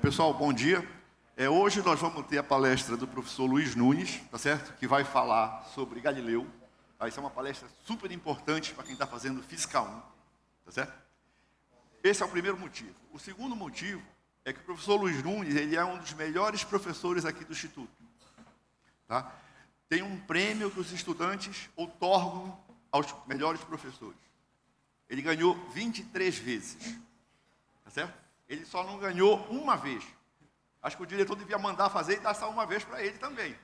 Pessoal, bom dia. Hoje nós vamos ter a palestra do professor Luiz Nunes, tá certo? Que vai falar sobre Galileu. Isso é uma palestra super importante para quem está fazendo Física 1, tá certo? Esse é o primeiro motivo. O segundo motivo é que o professor Luiz Nunes, ele é um dos melhores professores aqui do Instituto. Tá? Tem um prêmio que os estudantes outorgam aos melhores professores. Ele ganhou 23 vezes, tá certo? Ele só não ganhou uma vez. Acho que o diretor devia mandar fazer e dar só uma vez para ele também,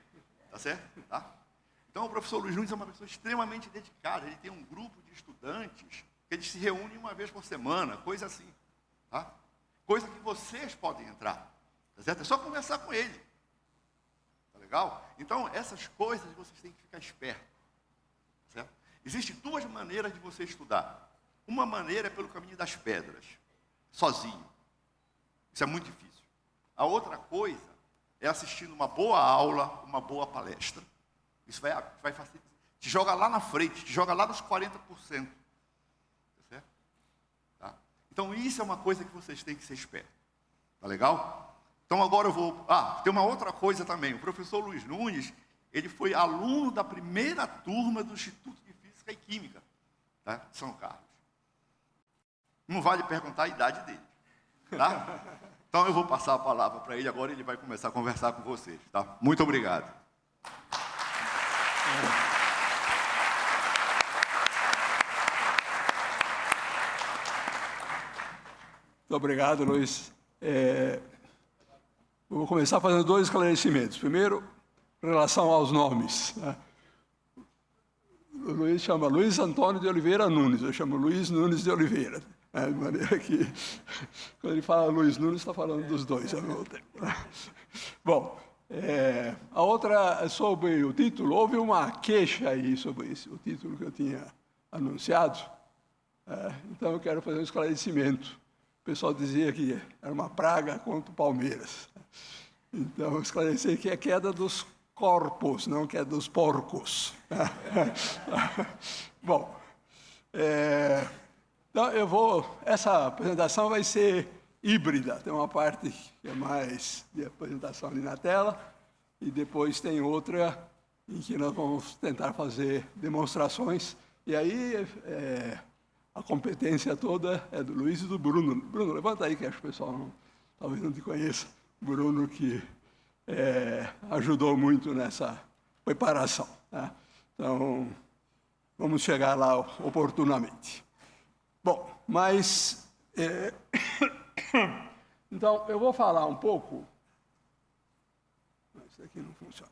tá certo? Tá? Então o professor Luiz Nunes é uma pessoa extremamente dedicada. Ele tem um grupo de estudantes que eles se reúnem uma vez por semana, coisa assim, tá? Coisa que vocês podem entrar, tá certo? É só conversar com ele, tá legal? Então essas coisas vocês têm que ficar espertos, tá certo? Existem duas maneiras de você estudar. Uma maneira é pelo caminho das pedras, sozinho. Isso é muito difícil. A outra coisa é assistindo uma boa aula, uma boa palestra. Isso vai facilitar. Te joga lá na frente, te joga lá nos 40%. Tá certo? Tá? Então isso é uma coisa que vocês têm que ser espertos. Tá legal? Então agora eu vou... tem uma outra coisa também. O professor Luiz Nunes, ele foi aluno da primeira turma do Instituto de Física e Química, tá? de São Carlos. Não vale perguntar a idade dele. Tá? Então eu vou passar a palavra para ele agora, ele vai começar a conversar com vocês, tá? Muito obrigado. Muito obrigado, Luiz. Vou começar fazendo dois esclarecimentos. Primeiro, em relação aos nomes. O Luiz chama Luiz Antônio de Oliveira Nunes, eu chamo Luiz Nunes de Oliveira. De maneira que, quando ele fala Luiz Nunes, está falando dos dois ao mesmo tempo. Bom, a outra é sobre o título. Houve uma queixa aí sobre isso, o título que eu tinha anunciado. Então, eu quero fazer um esclarecimento. O pessoal dizia que era uma praga contra o Palmeiras. Então, esclarecer que é queda dos corpos, não queda dos porcos. Bom, então, essa apresentação vai ser híbrida. Tem uma parte que é mais de apresentação ali na tela, e depois tem outra em que nós vamos tentar fazer demonstrações. E aí, a competência toda é do Luiz e do Bruno. Bruno, levanta aí, que acho que o pessoal talvez não te conheça. Bruno, que ajudou muito nessa preparação. Tá? Então, vamos chegar lá oportunamente. Bom, mas... então, eu vou falar um pouco... Isso aqui não funciona.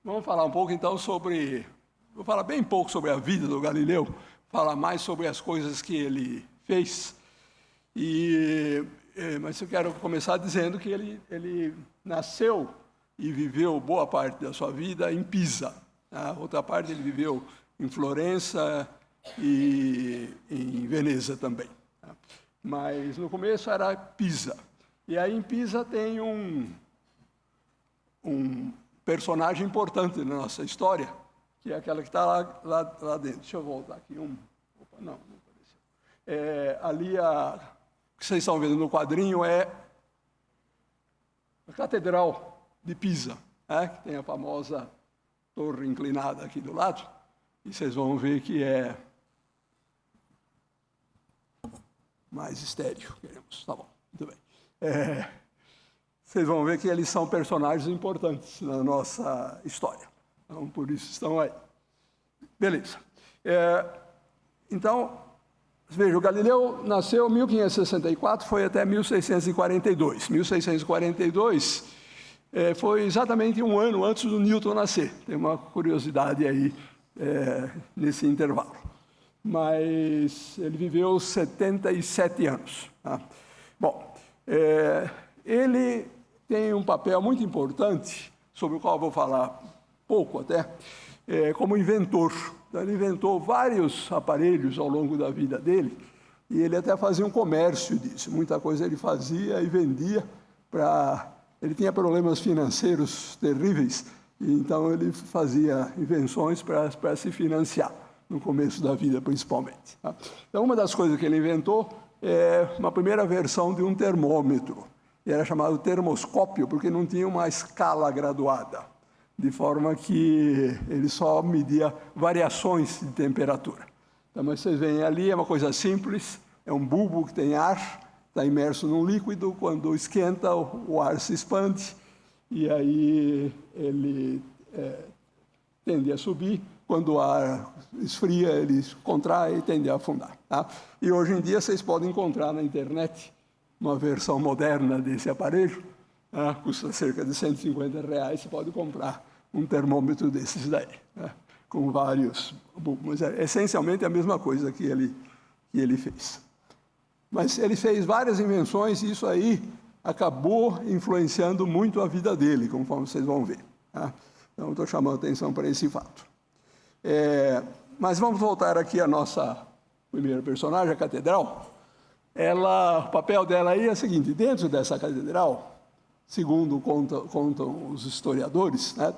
Vamos falar um pouco, então, sobre... Vou falar bem pouco sobre a vida do Galileu, falar mais sobre as coisas que ele fez. Mas eu quero começar dizendo que ele nasceu e viveu boa parte da sua vida em Pisa. Outra parte ele viveu em Florença e em Veneza também. Mas no começo era Pisa. E aí em Pisa tem um personagem importante na nossa história, que é aquela que está lá dentro. Deixa eu voltar aqui. Opa, não apareceu. Ali o que vocês estão vendo no quadrinho é a Catedral de Pisa, que tem a famosa torre inclinada aqui do lado. E vocês vão ver que é mais estéreo, queremos. Tá bom, muito bem. Vocês vão ver que eles são personagens importantes na nossa história. Então, por isso estão aí. Beleza. Então, veja, o Galileu nasceu em 1564, foi até 1642. 1642 foi exatamente um ano antes do Newton nascer. Tem uma curiosidade aí nesse intervalo. Mas ele viveu 77 anos. Tá? Bom, ele tem um papel muito importante, sobre o qual eu vou falar pouco até, como inventor. Então, ele inventou vários aparelhos ao longo da vida dele, e ele até fazia um comércio disso. Muita coisa ele fazia e vendia para... Ele tinha problemas financeiros terríveis, e então ele fazia invenções para se financiar, no começo da vida principalmente. Tá? Então, uma das coisas que ele inventou uma primeira versão de um termômetro. Era chamado termoscópio, porque não tinha uma escala graduada, de forma que ele só media variações de temperatura. Então, mas vocês veem ali, é uma coisa simples, é um bulbo que tem ar, está imerso num líquido, quando esquenta, o ar se expande, e aí ele tende a subir, quando o ar esfria, ele contrai e tende a afundar. Tá? E hoje em dia vocês podem encontrar na internet uma versão moderna desse aparelho, tá? Custa cerca de R$150, você pode comprar um termômetro desses daí, tá? Com vários bulbos. Mas é essencialmente a mesma coisa que ele fez. Mas ele fez várias invenções e isso aí acabou influenciando muito a vida dele, conforme vocês vão ver. Tá? Então, estou chamando a atenção para esse fato. Mas vamos voltar aqui à nossa primeira personagem, a catedral. O papel dela aí é o seguinte: dentro dessa catedral, segundo contam os historiadores, né,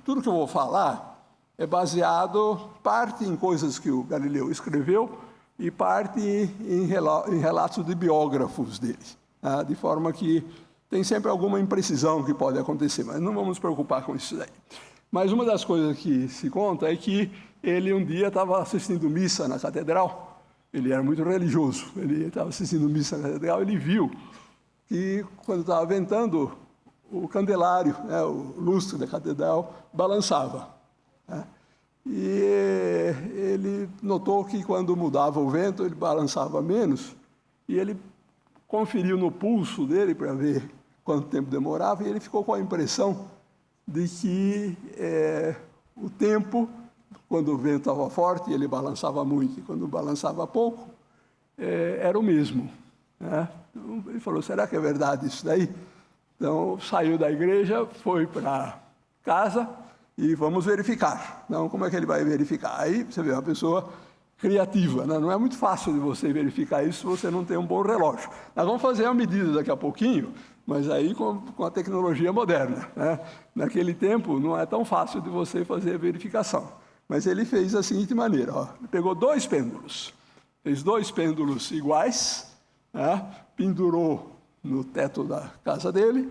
tudo que eu vou falar é baseado, parte em coisas que o Galileu escreveu e parte em relatos de biógrafos dele, tá? De forma que tem sempre alguma imprecisão que pode acontecer, mas não vamos nos preocupar com isso daí. Mas uma das coisas que se conta é que ele um dia estava assistindo missa na catedral. Ele era muito religioso. Ele estava assistindo missa na catedral, ele viu que quando estava ventando, o candelário, né, o lustre da catedral, balançava. Né? E ele notou que quando mudava o vento, ele balançava menos, e ele conferiu no pulso dele para ver quanto tempo demorava, e ele ficou com a impressão de que o tempo, quando o vento estava forte, ele balançava muito, e quando balançava pouco, era o mesmo. Né? Então, ele falou, será que é verdade isso daí? Então, saiu da igreja, foi para casa e vamos verificar. Então, como é que ele vai verificar? Aí você vê uma pessoa criativa, né? Não é muito fácil de você verificar isso se você não tem um bom relógio. Nós vamos fazer a medida daqui a pouquinho, mas aí com a tecnologia moderna. Né? Naquele tempo, não é tão fácil de você fazer a verificação. Mas ele fez da seguinte maneira, ó, ele pegou 2 pêndulos, fez 2 pêndulos iguais, né? Pendurou no teto da casa dele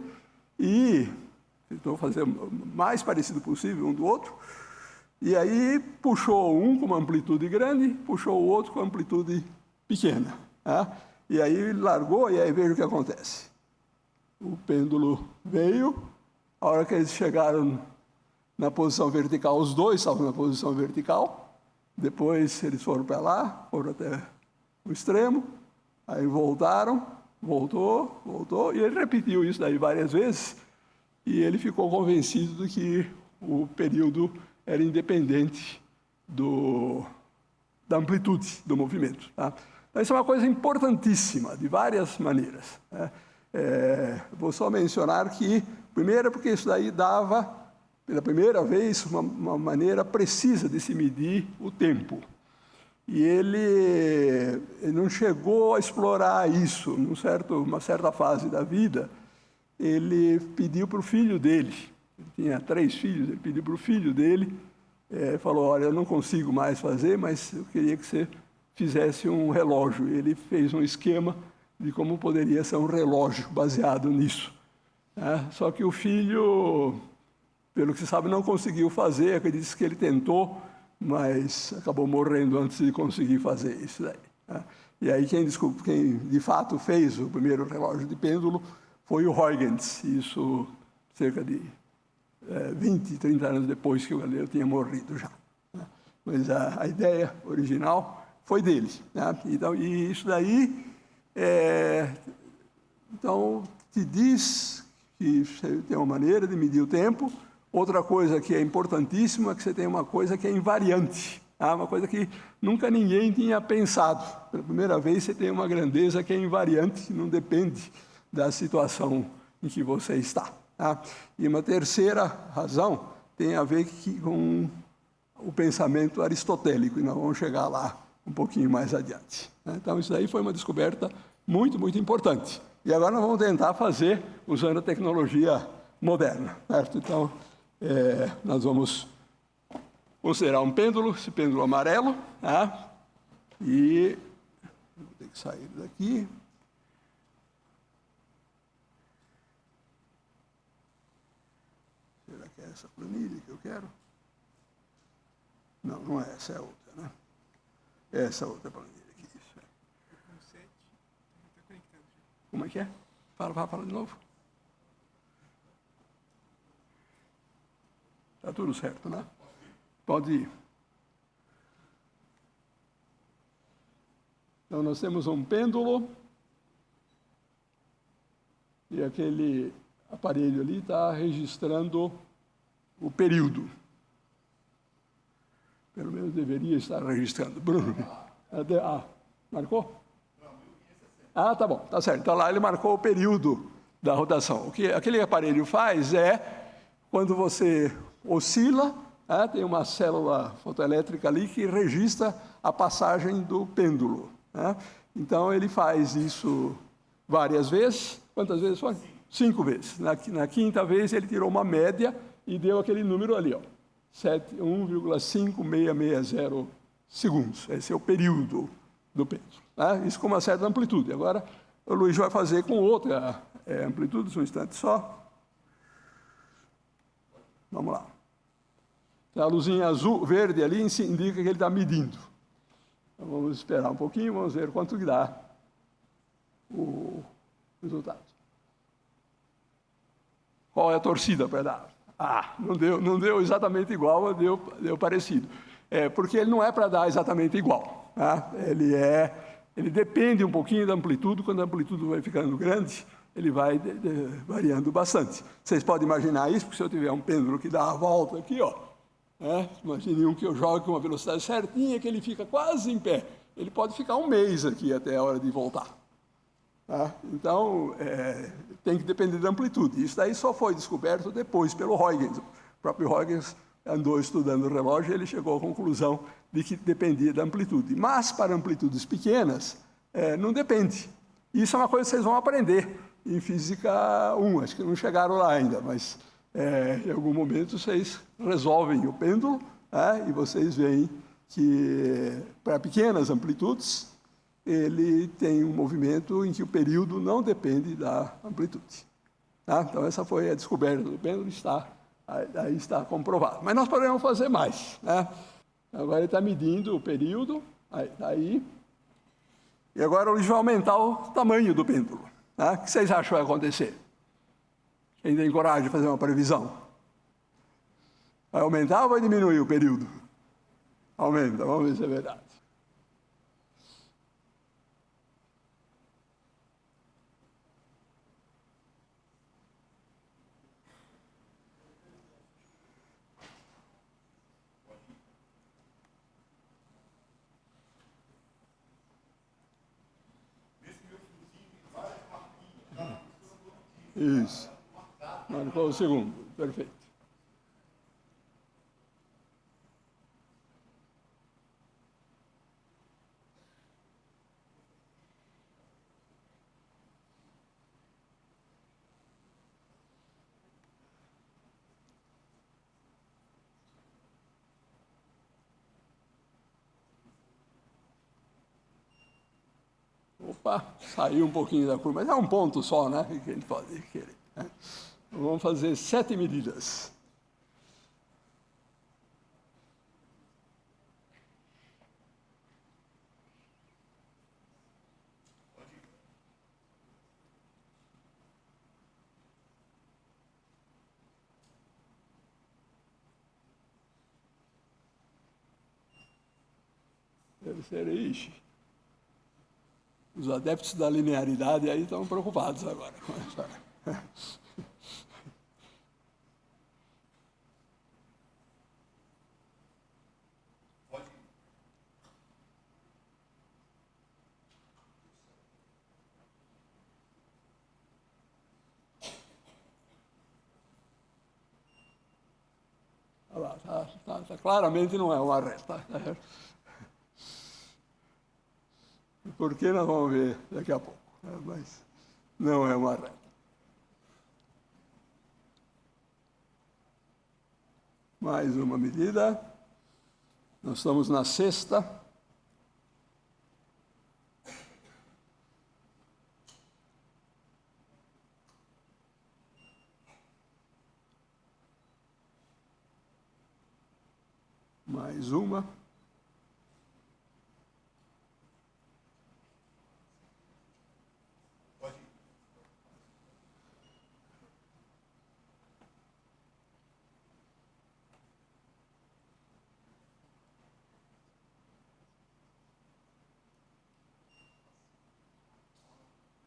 e tentou fazer o mais parecido possível um do outro, e aí puxou um com uma amplitude grande, puxou o outro com amplitude pequena. Né? E aí largou, e aí veja o que acontece. O pêndulo veio, a hora que eles chegaram na posição vertical, os dois estavam na posição vertical, depois eles foram para lá, foram até o extremo, aí voltaram, voltou, e ele repetiu isso daí várias vezes, e ele ficou convencido de que o período era independente da amplitude do movimento. Tá? Então, isso é uma coisa importantíssima, de várias maneiras. Né? Vou só mencionar que, primeiro, porque isso daí dava, pela primeira vez, uma maneira precisa de se medir o tempo. E ele não chegou a explorar isso, uma certa fase da vida. Ele pediu para o filho dele, ele tinha 3 filhos, ele pediu para o filho dele, falou, olha, eu não consigo mais fazer, mas eu queria que você fizesse um relógio. Ele fez um esquema de como poderia ser um relógio baseado nisso. Só que o filho, pelo que se sabe, não conseguiu fazer, acredita que ele tentou, mas acabou morrendo antes de conseguir fazer isso daí. E aí quem de fato fez o primeiro relógio de pêndulo foi o Huygens, isso cerca de 20, 30 anos depois que o Galileu tinha morrido já. Mas a ideia original foi dele. Né? Então, e isso daí, então, te diz que você tem uma maneira de medir o tempo. Outra coisa que é importantíssima é que você tem uma coisa que é invariante, tá? Uma coisa que nunca ninguém tinha pensado. Pela primeira vez você tem uma grandeza que é invariante, que não depende da situação em que você está. Tá? E uma terceira razão tem a ver com o pensamento aristotélico, e nós vamos chegar lá um pouquinho mais adiante. Então, isso daí foi uma descoberta muito, muito importante. E agora nós vamos tentar fazer usando a tecnologia moderna. Certo? Então, nós vamos considerar um pêndulo, esse pêndulo amarelo, tá? E vou ter que sair daqui. Será que é essa planilha que eu quero? Não, não é essa, é outra, né? Essa outra planilha aqui. Isso é. Como é que é? Fala de novo. Está tudo certo, né? Pode ir. Então, nós temos um pêndulo e aquele aparelho ali está registrando o período. Pelo menos deveria estar registrando. Bruno, marcou? Ah, tá bom, tá certo. Então, lá ele marcou o período da rotação. O que aquele aparelho faz é, quando você oscila, tem uma célula fotoelétrica ali que registra a passagem do pêndulo. Então, ele faz isso várias vezes. Quantas vezes foi? 5 vezes. Na quinta vez, ele tirou uma média e deu aquele número ali, 1,5660 segundos. Esse é o período do pêndulo. Isso com uma certa amplitude. Agora, o Luiz vai fazer com outra amplitude, um instante só. Vamos lá. A luzinha azul, verde ali indica que ele está medindo. Então, vamos esperar um pouquinho, vamos ver quanto que dá o resultado. Qual é a torcida para dar? Não deu exatamente igual, mas deu parecido. Porque ele não é para dar exatamente igual. Ele depende um pouquinho da amplitude. Quando a amplitude vai ficando grande, ele vai variando bastante. Vocês podem imaginar isso, porque se eu tiver um pêndulo que dá a volta aqui, imagine um que eu jogo com uma velocidade certinha, que ele fica quase em pé. Ele pode ficar um mês aqui até a hora de voltar. Então, tem que depender da amplitude. Isso daí só foi descoberto depois pelo Huygens. O próprio Huygens andou estudando o relógio e ele chegou à conclusão de que dependia da amplitude. Mas, para amplitudes pequenas, não depende. Isso é uma coisa que vocês vão aprender em Física 1. Acho que não chegaram lá ainda, mas em algum momento vocês resolvem o pêndulo e vocês veem que, para pequenas amplitudes, ele tem um movimento em que o período não depende da amplitude. Então, essa foi a descoberta do pêndulo, aí está comprovado. Mas nós podemos fazer mais. Agora ele está medindo o período, aí. E agora a gente vai aumentar o tamanho do pêndulo. O que vocês acham que vai acontecer? Quem tem coragem de fazer uma previsão? Vai aumentar ou vai diminuir o período? Aumenta, vamos ver se é verdade. Isso. Marcou o segundo. Perfeito. Opa, saiu um pouquinho da curva, mas é um ponto só, né? Que ele pode querer. Vamos fazer 7 medidas. Terceiro, ixi. Os adeptos da linearidade aí estão preocupados agora. Olha lá, claramente não é uma reta. Por que nós vamos ver daqui a pouco, mas não é uma reta. Mais uma medida. Nós estamos na sexta. Mais uma.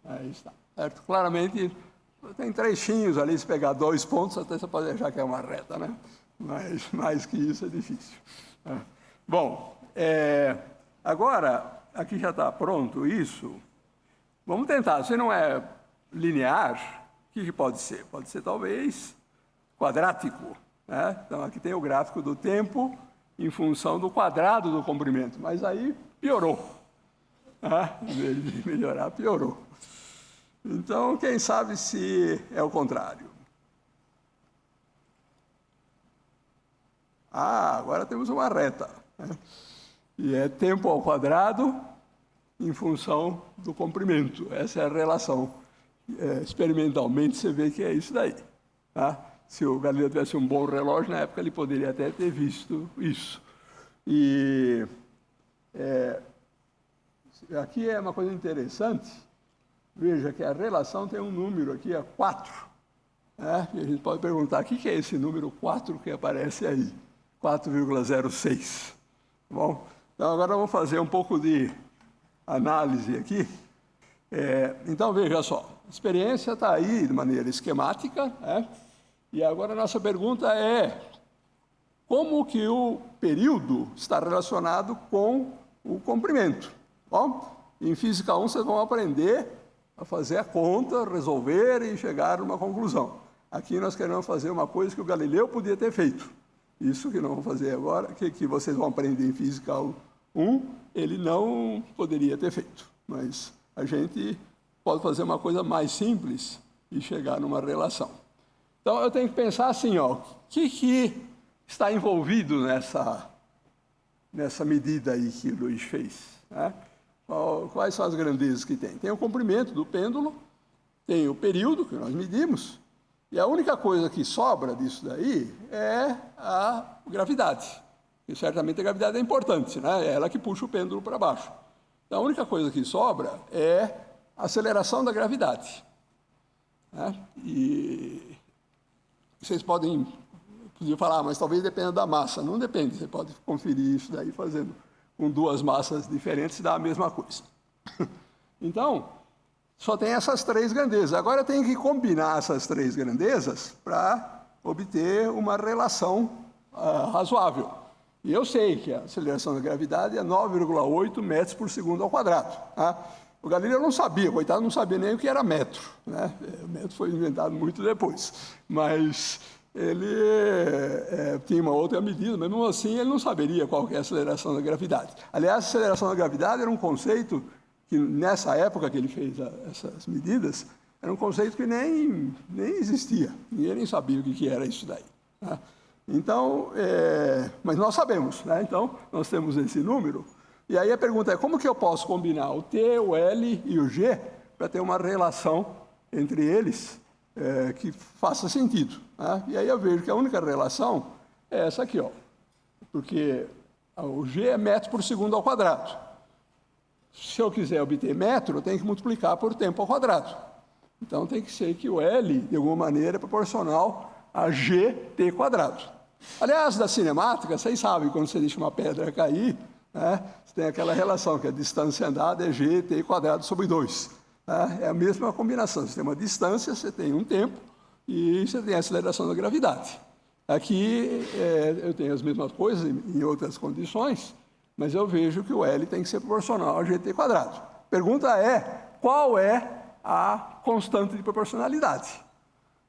Aí está. Certo? Claramente, tem trechinhos ali, se pegar 2 pontos, até você pode achar que é uma reta, né? Mas mais que isso é difícil. Bom, agora, aqui já está pronto isso. Vamos tentar. Se não é linear, o que pode ser? Pode ser, talvez, quadrático. Né? Então, aqui tem o gráfico do tempo em função do quadrado do comprimento. Mas aí piorou. Em vez de melhorar, piorou. Então, quem sabe se é o contrário. Agora temos uma reta. Né? E é tempo ao quadrado em função do comprimento. Essa é a relação. Experimentalmente, você vê que é isso daí. Tá? Se o Galileu tivesse um bom relógio, na época ele poderia até ter visto isso. E aqui é uma coisa interessante. Veja que a relação tem um número aqui, 4. Né? E a gente pode perguntar, o que é esse número 4 que aparece aí? 4,06. Bom, então agora vamos fazer um pouco de análise aqui. Então, veja só, a experiência está aí de maneira esquemática, né? E agora a nossa pergunta é, como que o período está relacionado com o comprimento? Bom, em Física 1 vocês vão aprender a fazer a conta, resolver e chegar a uma conclusão. Aqui nós queremos fazer uma coisa que o Galileu podia ter feito. Isso que nós vamos fazer agora, que vocês vão aprender em Física 1, ele não poderia ter feito. Mas a gente pode fazer uma coisa mais simples e chegar numa relação. Então, eu tenho que pensar assim, o que está envolvido nessa medida aí que o Luiz fez? Né? Quais são as grandezas que tem? Tem o comprimento do pêndulo, tem o período que nós medimos, e a única coisa que sobra disso daí é a gravidade. E certamente a gravidade é importante, né? É ela que puxa o pêndulo para baixo. Então, a única coisa que sobra é a aceleração da gravidade. Né? E vocês podem falar, mas talvez dependa da massa. Não depende, você pode conferir isso daí fazendo com 2 massas diferentes, dá a mesma coisa. Então, só tem essas 3 grandezas. Agora eu tenho que combinar essas 3 grandezas para obter uma relação razoável. E eu sei que a aceleração da gravidade é 9,8 metros por segundo ao quadrado. Tá? O Galileu não sabia, coitado, não sabia nem o que era metro. Né? O metro foi inventado muito depois. Mas ele tinha uma outra medida, mas mesmo assim ele não saberia qual que é a aceleração da gravidade. Aliás, a aceleração da gravidade era um conceito que, nessa época que ele fez essas medidas, era um conceito que nem existia. Ninguém nem sabia o que era isso daí. Tá? Então, mas nós sabemos, né? Então, nós temos esse número. E aí a pergunta é, como que eu posso combinar o T, o L e o G para ter uma relação entre eles que faça sentido? Né? E aí eu vejo que a única relação é essa aqui, porque o G é metro por segundo ao quadrado. Se eu quiser obter metro, eu tenho que multiplicar por tempo ao quadrado. Então, tem que ser que o L, de alguma maneira, é proporcional a gt quadrado. Aliás, da cinemática, vocês sabem, quando você deixa uma pedra cair, né, você tem aquela relação, que a distância andada é gt quadrado sobre 2. Né? É a mesma combinação. Você tem uma distância, você tem um tempo, e você tem a aceleração da gravidade. Aqui, eu tenho as mesmas coisas em outras condições, mas eu vejo que o L tem que ser proporcional a gt quadrado. Pergunta é, qual é a constante de proporcionalidade?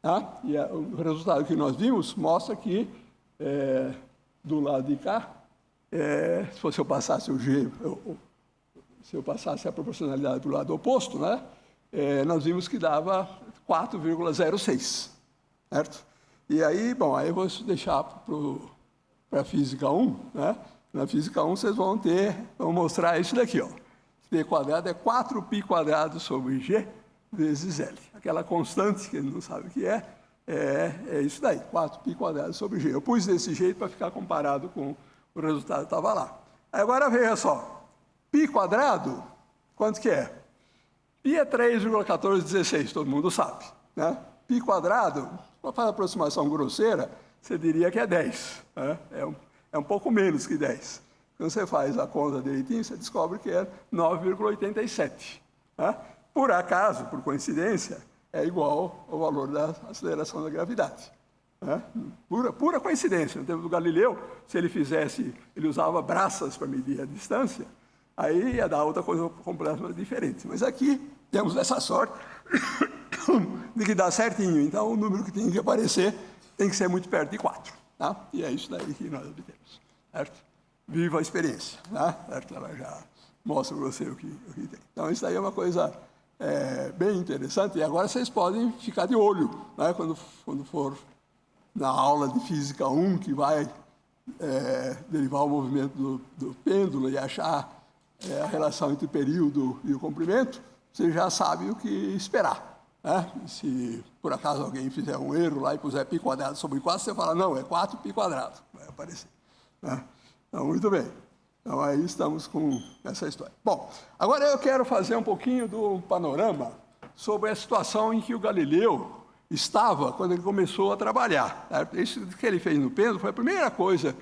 Tá? E o resultado que nós vimos mostra que, do lado de cá, se eu passasse o G, se eu passasse a proporcionalidade do lado oposto, né, nós vimos que dava 4,06, certo? E aí, bom, aí eu vou deixar para a Física 1, né? Na Física 1 vocês vão mostrar isso daqui, P quadrado é 4π quadrado sobre G vezes L. Aquela constante, que ele não sabe o que é isso daí, 4π quadrado sobre G. Eu pus desse jeito para ficar comparado com o resultado estava lá. Agora veja só, π², quanto que é? Π é 3,1416, todo mundo sabe, né? π², para fazer aproximação grosseira, você diria que é 10, né? É um pouco menos que 10. Quando você faz a conta direitinho, você descobre que é 9,87. Né? Por acaso, por coincidência, é igual ao valor da aceleração da gravidade. Né? Pura coincidência. No tempo do Galileu, se ele usava braças para medir a distância, aí ia dar outra coisa completamente diferente. Mas aqui temos essa sorte de que dá certinho. Então, o número que tem que aparecer tem que ser muito perto de 4. Tá? E é isso daí que nós obtemos. Certo? Viva a experiência. Tá? Certo? Ela já mostra para você o que tem. Então, isso daí é uma coisa bem interessante. E agora vocês podem ficar de olho, né? Quando for na aula de Física 1, que vai derivar o movimento do pêndulo e achar a relação entre o período e o comprimento, você já sabe o que esperar. Né? Se por acaso alguém fizer um erro lá e puser π² sobre 4, você fala, não, é 4π², vai aparecer. Né? Então, muito bem. Então, aí estamos com essa história. Bom, agora eu quero fazer um pouquinho do panorama sobre a situação em que o Galileu estava quando ele começou a trabalhar. Isso que ele fez no pêndulo foi a primeira coisa,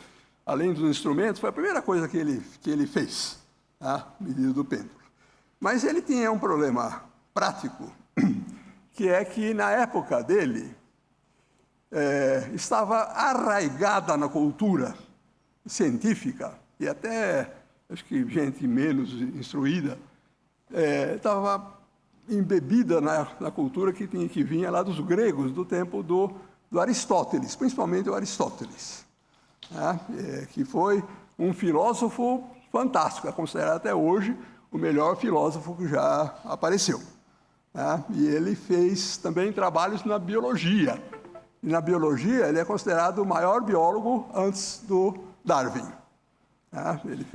além dos instrumentos, foi a primeira coisa que ele fez, tá? Medida do pêndulo. Mas ele tinha um problema prático, que é que na época dele estava arraigada na cultura científica, e até, acho que gente menos instruída, estava embebida na cultura que vinha lá dos gregos, do tempo do Aristóteles, principalmente o Aristóteles, né? Que foi um filósofo fantástico, é considerado até hoje o melhor filósofo que já apareceu. Né? E ele fez também trabalhos na biologia. E na biologia, ele é considerado o maior biólogo antes do Darwin. Né? Ele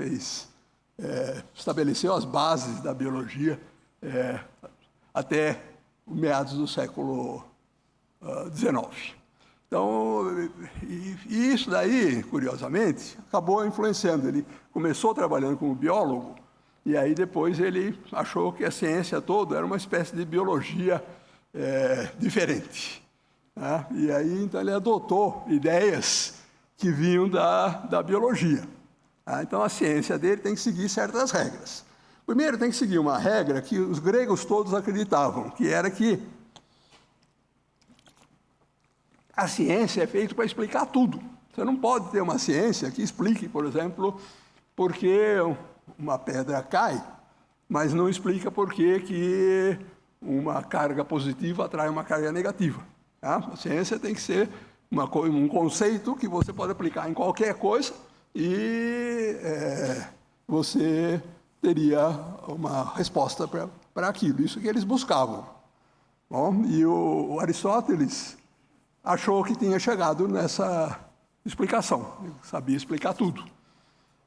estabeleceu as bases da biologia até meados do século XIX. Então, e isso daí, curiosamente, acabou influenciando. Ele começou trabalhando como biólogo, e aí depois ele achou que a ciência toda era uma espécie de biologia diferente. Né? E aí, então, ele adotou ideias que vinham da biologia. Tá? Então, a ciência dele tem que seguir certas regras. Primeiro, tem que seguir uma regra que os gregos todos acreditavam, que era que a ciência é feita para explicar tudo. Você não pode ter uma ciência que explique, por exemplo, por que uma pedra cai, mas não explica por que uma carga positiva atrai uma carga negativa. Tá? A ciência tem que ser um conceito que você pode aplicar em qualquer coisa e você teria uma resposta para aquilo. Isso que eles buscavam. Bom, e o Aristóteles achou que tinha chegado nessa explicação. Ele sabia explicar tudo.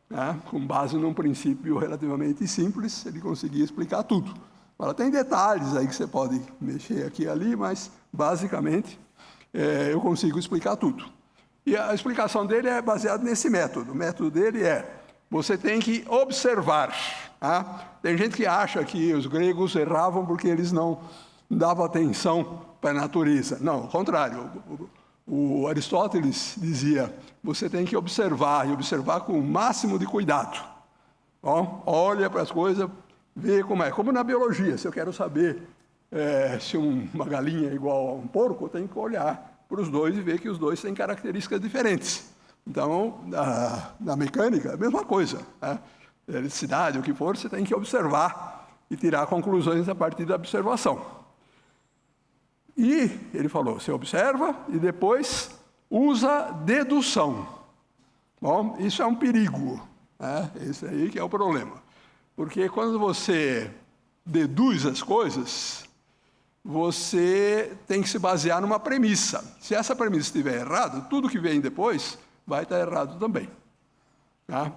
Né? Com base num princípio relativamente simples, ele conseguia explicar tudo. Agora, tem detalhes aí que você pode mexer aqui e ali, mas, basicamente, eu consigo explicar tudo. E a explicação dele é baseada nesse método. O método dele você tem que observar. Tá? Tem gente que acha que os gregos erravam porque eles não davam atenção para a natureza. Não, ao contrário. O Aristóteles dizia, você tem que observar, e observar com o máximo de cuidado. Bom, olha para as coisas, vê como é. Como na biologia, se eu quero saber se uma galinha é igual a um porco, eu tenho que olhar para os dois e ver que os dois têm características diferentes. Então, na mecânica, a mesma coisa. Né? Eletricidade, o que for, você tem que observar e tirar conclusões a partir da observação. E ele falou, você observa e depois usa dedução. Bom, isso é um perigo. Né? Esse aí que é o problema. Porque quando você deduz as coisas, você tem que se basear numa premissa. Se essa premissa estiver errada, tudo que vem depois vai estar errado também. Tá?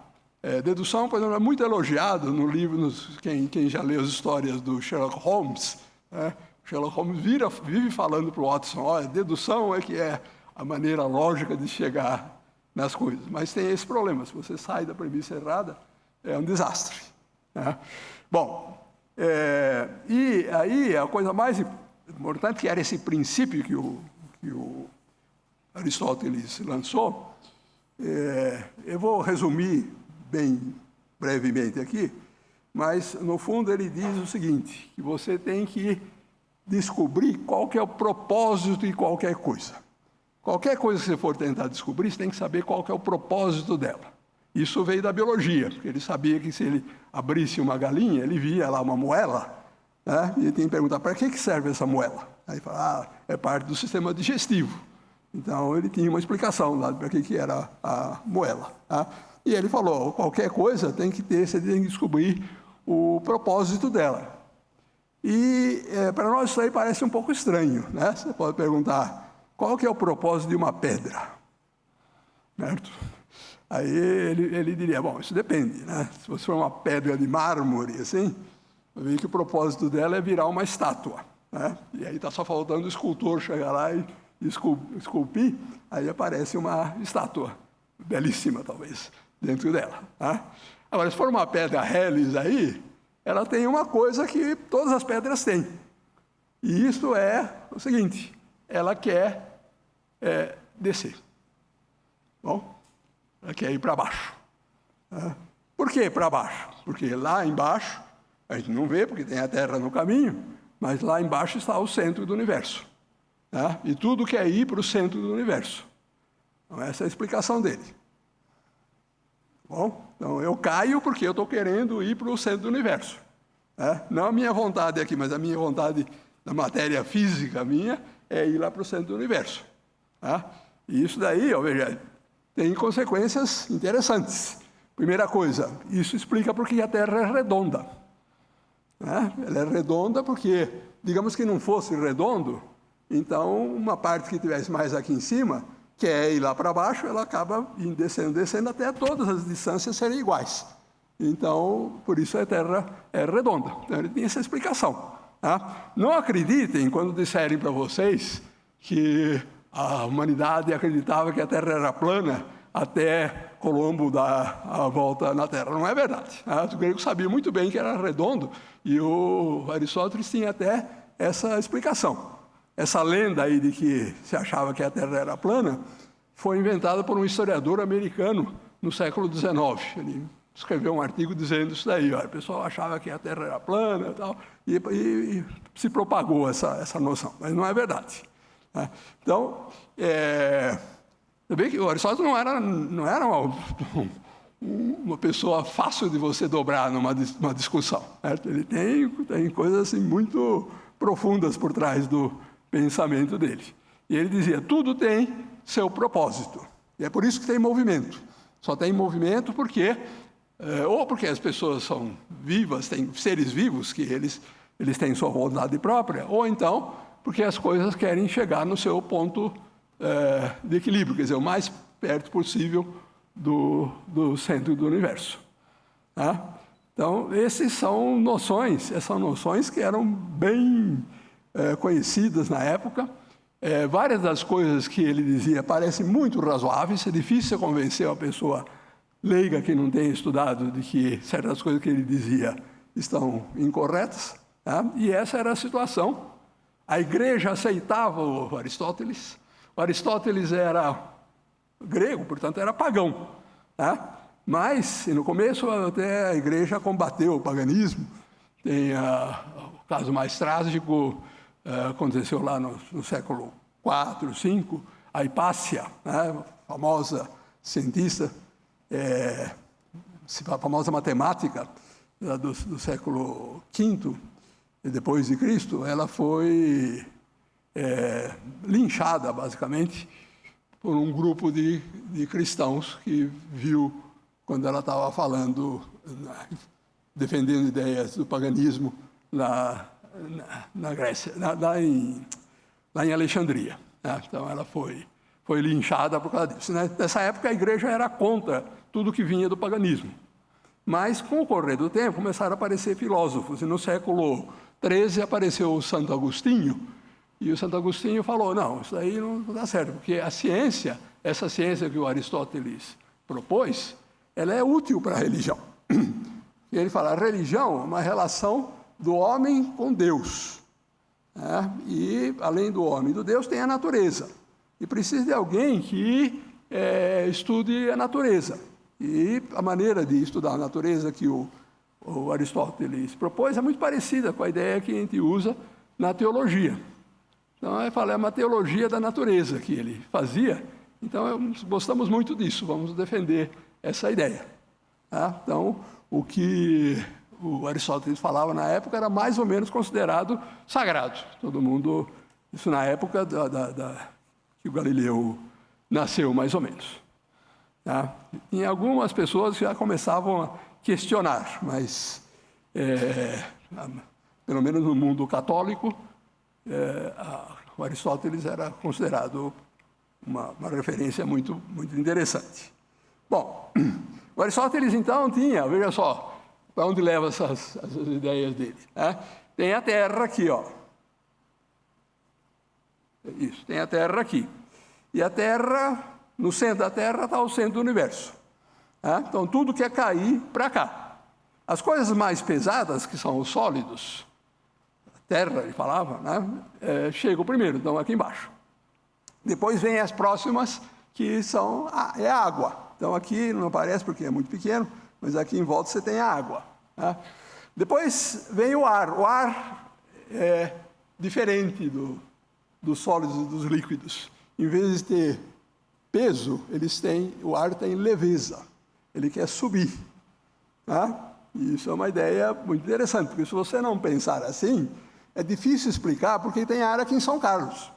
Dedução, por exemplo, é muito elogiado no livro, quem já leu as histórias do Sherlock Holmes. Né? Sherlock Holmes vive falando para o Watson, olha, dedução é que é a maneira lógica de chegar nas coisas. Mas tem esse problema, se você sai da premissa errada, é um desastre, né? Bom, e aí a coisa mais importante, que era esse princípio que o Aristóteles lançou, eu vou resumir bem brevemente aqui, mas, no fundo, ele diz o seguinte, que você tem que descobrir qual que é o propósito de qualquer coisa. Qualquer coisa que você for tentar descobrir, você tem que saber qual que é o propósito dela. Isso veio da biologia, porque ele sabia que se ele abrisse uma galinha, ele via lá uma moela, né? E ele tem que perguntar, para que serve essa moela? Aí fala, é parte do sistema digestivo. Então, ele tinha uma explicação lá para que era a moela, tá? E ele falou, qualquer coisa você tem que descobrir o propósito dela. E para nós isso aí parece um pouco estranho, né? Você pode perguntar, qual que é o propósito de uma pedra? Certo? Aí ele diria, bom, isso depende, né? Se você for uma pedra de mármore, assim, vai ver que o propósito dela é virar uma estátua, né? E aí está só faltando o escultor chegar lá e esculpir, aí aparece uma estátua, belíssima talvez, dentro dela, tá? Agora, se for uma pedra Helles aí, ela tem uma coisa que todas as pedras têm. E isso é o seguinte, ela quer descer. Bom, ela quer ir para baixo. Tá? Por que para baixo? Porque lá embaixo, a gente não vê, porque tem a Terra no caminho, mas lá embaixo está o centro do universo. Tá? E tudo quer ir para o centro do universo. Então, essa é a explicação dele. Bom, então eu caio porque eu estou querendo ir para o centro do universo. Não a minha vontade aqui, mas a minha vontade da matéria física minha é ir lá para o centro do universo. Tá? E isso daí, veja, tem consequências interessantes. Primeira coisa, isso explica por que a Terra é redonda. Ela é redonda porque, digamos que não fosse redondo, então uma parte que estivesse mais aqui em cima quer ir lá para baixo, ela acaba indo descendo até todas as distâncias serem iguais. Então, por isso a Terra é redonda. Então, ele tem essa explicação. Tá? Não acreditem quando disserem para vocês que a humanidade acreditava que a Terra era plana até Colombo dar a volta na Terra. Não é verdade. Tá? Os gregos sabiam muito bem que era redondo e o Aristóteles tinha até essa explicação. Essa lenda aí de que se achava que a Terra era plana foi inventada por um historiador americano no século XIX. Ele escreveu um artigo dizendo isso daí. O pessoal achava que a Terra era plana e tal, e se propagou essa noção. Mas não é verdade. Tá? Então, bem que o Aristóteles não era uma pessoa fácil de você dobrar numa discussão. Certo? Ele tem coisas assim, muito profundas por trás do pensamento dele. E ele dizia, tudo tem seu propósito. E é por isso que tem movimento. Só tem movimento porque, ou porque as pessoas são vivas, têm seres vivos, que eles têm sua vontade própria, ou então porque as coisas querem chegar no seu ponto de equilíbrio, quer dizer, o mais perto possível do centro do universo. Tá? Então, essas são noções que eram bem conhecidas na época. Várias das coisas que ele dizia parecem muito razoáveis, é difícil convencer uma pessoa leiga que não tem estudado de que certas coisas que ele dizia estão incorretas. Tá? E essa era a situação. A igreja aceitava o Aristóteles. O Aristóteles era grego, portanto era pagão. Tá? Mas, no começo, até a igreja combateu o paganismo. Tem o caso mais trágico, aconteceu lá no século IV, V, a Hipácia, né, famosa cientista, a famosa matemática do século V, depois de Cristo, ela foi linchada, basicamente, por um grupo de cristãos que viu, quando ela estava falando, defendendo ideias do paganismo na Grécia, lá em Alexandria. Né? Então, ela foi linchada por causa disso. Nessa época, a igreja era contra tudo que vinha do paganismo. Mas, com o correr do tempo, começaram a aparecer filósofos. E no século XIII apareceu o Santo Agostinho. E o Santo Agostinho falou, não, isso aí não dá certo, porque a ciência essa ciência que o Aristóteles propôs, ela é útil para a religião. Ele fala, a religião é uma relação do homem com Deus. Né? E, além do homem e do Deus, tem a natureza. E precisa de alguém que estude a natureza. E a maneira de estudar a natureza que o Aristóteles propôs é muito parecida com a ideia que a gente usa na teologia. Então, ele fala, é uma teologia da natureza que ele fazia. Então, gostamos muito disso, vamos defender essa ideia. Tá? Então, o que o Aristóteles falava na época era mais ou menos considerado sagrado. Todo mundo, isso na época que o Galileu nasceu, mais ou menos. Tá? Tinha algumas pessoas que já começavam a questionar, mas, pelo menos no mundo católico, o Aristóteles era considerado uma referência muito, muito interessante. Bom, o Aristóteles, então, tinha, veja só, para onde leva essas ideias dele. Né? Tem a Terra aqui, ó. Isso, tem a Terra aqui. E a Terra, no centro da Terra, está o centro do universo. Né? Então, tudo quer cair para cá. As coisas mais pesadas, que são os sólidos, a Terra, ele falava, né? Chegam primeiro, então aqui embaixo. Depois vem as próximas, que são a água. Então, aqui não aparece porque é muito pequeno, mas aqui em volta você tem a água. Né? Depois vem o ar. O ar é diferente dos sólidos e dos líquidos. Em vez de ter peso, o ar tem leveza. Ele quer subir. Né? E isso é uma ideia muito interessante, porque se você não pensar assim, é difícil explicar porque tem ar aqui em São Carlos.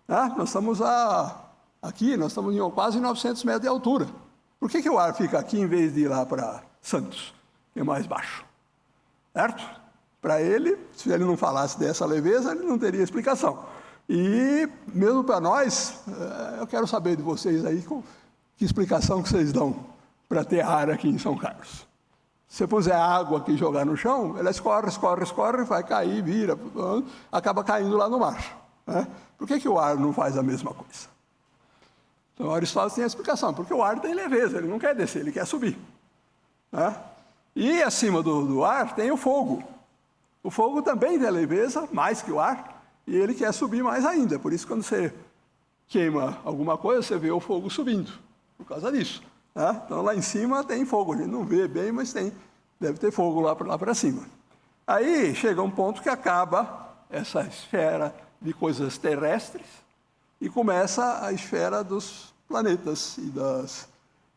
Né? Nós estamos em quase 900 metros de altura. Por que o ar fica aqui em vez de ir lá para Santos, que é mais baixo? Certo? Para ele, se ele não falasse dessa leveza, ele não teria explicação. E, mesmo para nós, eu quero saber de vocês aí que explicação que vocês dão para ter ar aqui em São Carlos. Se você puser água aqui e jogar no chão, ela escorre, vai cair, vira, acaba caindo lá no mar. Né? Por que o ar não faz a mesma coisa? Então, Aristóteles tem a explicação, porque o ar tem leveza, ele não quer descer, ele quer subir. Né? E acima do ar tem o fogo. O fogo também tem leveza, mais que o ar, e ele quer subir mais ainda. Por isso, quando você queima alguma coisa, você vê o fogo subindo, por causa disso. Né? Então, lá em cima tem fogo, a gente não vê bem, mas deve ter fogo lá para cima. Aí chega um ponto que acaba essa esfera de coisas terrestres, e começa a esfera dos planetas e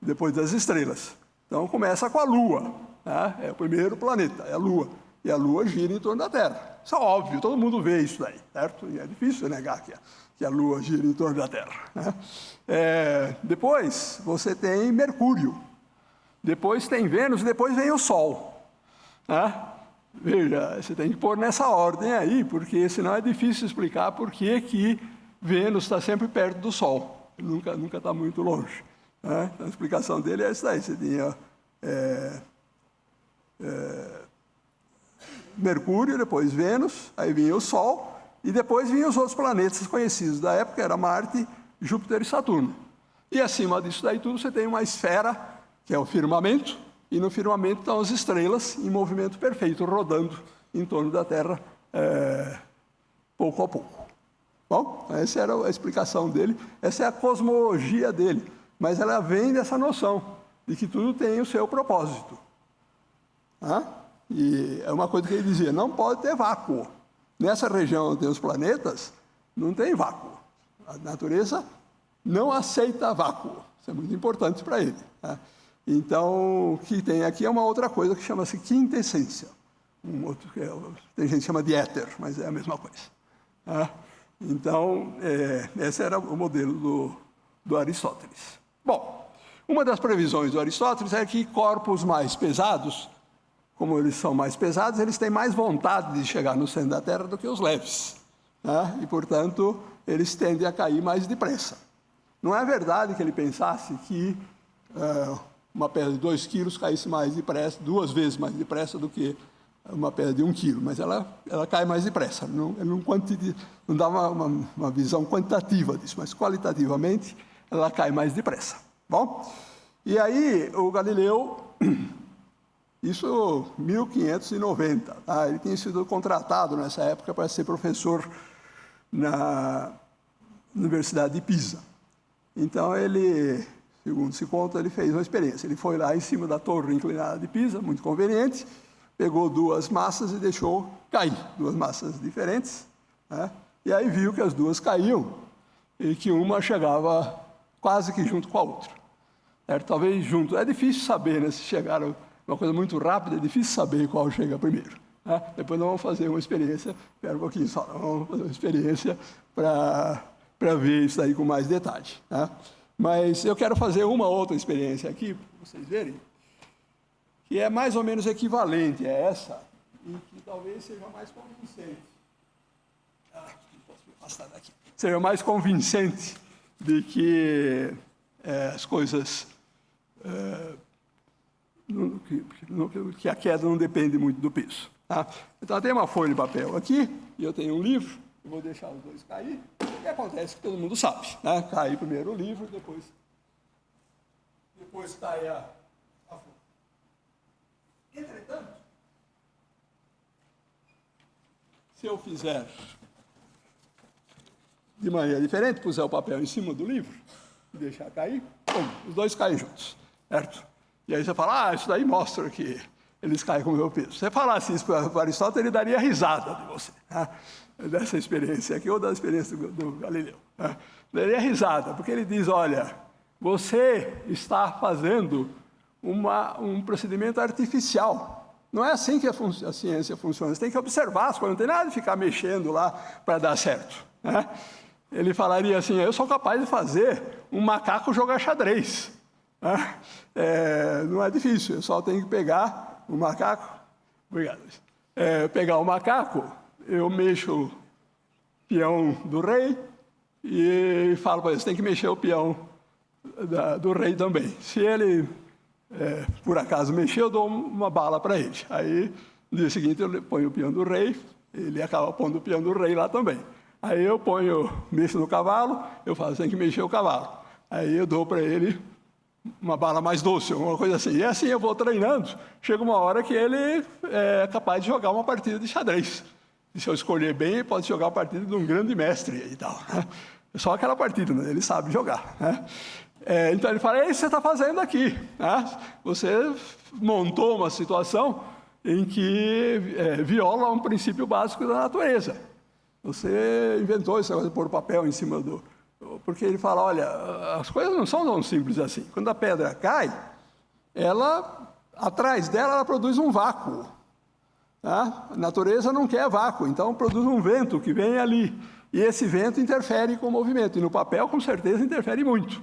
depois das estrelas. Então, começa com a Lua. Né? É o primeiro planeta, é a Lua. E a Lua gira em torno da Terra. Isso é óbvio, todo mundo vê isso daí, certo? E é difícil negar que a Lua gira em torno da Terra. Né? Depois, você tem Mercúrio. Depois tem Vênus, e depois vem o Sol. Né? Veja, você tem que pôr nessa ordem aí, porque senão é difícil explicar por que Vênus está sempre perto do Sol, nunca está muito longe. Né? A explicação dele é essa daí. Você tinha Mercúrio, depois Vênus, aí vinha o Sol, e depois vinham os outros planetas conhecidos da época, era Marte, Júpiter e Saturno. E acima disso daí tudo você tem uma esfera, que é o firmamento, e no firmamento estão as estrelas em movimento perfeito, rodando em torno da Terra pouco a pouco. Bom, essa era a explicação dele, essa é a cosmologia dele, mas ela vem dessa noção de que tudo tem o seu propósito. E é uma coisa que ele dizia, não pode ter vácuo. Nessa região onde tem os planetas, não tem vácuo. A natureza não aceita vácuo. Isso é muito importante para ele. Então, o que tem aqui é uma outra coisa que chama-se quintessência. Tem gente que chama de éter, mas é a mesma coisa. Então, esse era o modelo do Aristóteles. Bom, uma das previsões do Aristóteles é que corpos mais pesados, como eles são mais pesados, eles têm mais vontade de chegar no centro da Terra do que os leves. E, portanto, eles tendem a cair mais depressa. Não é verdade que ele pensasse que uma pedra de 2 quilos caísse mais depressa, 2 vezes mais depressa do que uma pedra de 1 quilo, mas ela cai mais depressa. Não dá uma visão quantitativa disso, mas qualitativamente ela cai mais depressa. Bom, e aí o Galileu, isso 1590, tá? Ele tinha sido contratado nessa época para ser professor na Universidade de Pisa. Então ele, segundo se conta, ele fez uma experiência. Ele foi lá em cima da torre inclinada de Pisa, muito conveniente, pegou duas massas e deixou cair, duas massas diferentes, né? E aí viu que as duas caíam e que uma chegava quase que junto com a outra. Certo? Talvez junto. É difícil saber, né? Se chegaram uma coisa muito rápida, é difícil saber qual chega primeiro. Né? Depois nós vamos fazer uma experiência, espera um pouquinho só, vamos fazer uma experiência para ver isso aí com mais detalhe. Né? Mas eu quero fazer uma outra experiência aqui, para vocês verem, que é mais ou menos equivalente a essa, e que talvez seja mais convincente. Posso me afastar daqui. Seja mais convincente de que as coisas, que a queda não depende muito do peso. Tá? Então, eu tenho uma folha de papel aqui, e eu tenho um livro, eu vou deixar os dois cair, e acontece que todo mundo sabe. Né? Cai primeiro o livro, depois cai a folha. Entretanto, se eu fizer de maneira diferente, puser o papel em cima do livro e deixar cair, os dois caem juntos, certo? E aí você fala, isso daí mostra que eles caem com o meu peso. Se você falasse isso para Aristóteles, ele daria risada de você, né? Dessa experiência aqui, ou da experiência do Galileu. Né? Daria risada, porque ele diz, olha, você está fazendo um procedimento artificial. Não é assim que a ciência funciona. Você tem que observar as coisas, não tem nada de ficar mexendo lá para dar certo. Né? Ele falaria assim, eu sou capaz de fazer um macaco jogar xadrez. Né? Não é difícil, eu só tenho que pegar o macaco. Obrigado. Pegar o macaco, eu mexo o peão do rei e falo para ele, você tem que mexer o peão do rei também. Se ele... por acaso mexeu, eu dou uma bala para ele. Aí, no dia seguinte, eu ponho o peão do rei, ele acaba pondo o peão do rei lá também. Aí eu mexo no cavalo, eu falo, tem que mexer o cavalo. Aí eu dou para ele uma bala mais doce, alguma coisa assim. E assim eu vou treinando, chega uma hora que ele é capaz de jogar uma partida de xadrez. E se eu escolher bem, ele pode jogar a partida de um grande mestre e tal. É só aquela partida, né? Ele sabe jogar. Né? Então ele fala, é isso que você está fazendo aqui. Né? Você montou uma situação em que viola um princípio básico da natureza. Você inventou essa coisa de pôr o papel em cima do... Porque ele fala, olha, as coisas não são tão simples assim. Quando a pedra cai, atrás dela, ela produz um vácuo. Tá? A natureza não quer vácuo, então produz um vento que vem ali. E esse vento interfere com o movimento. E no papel, com certeza, interfere muito.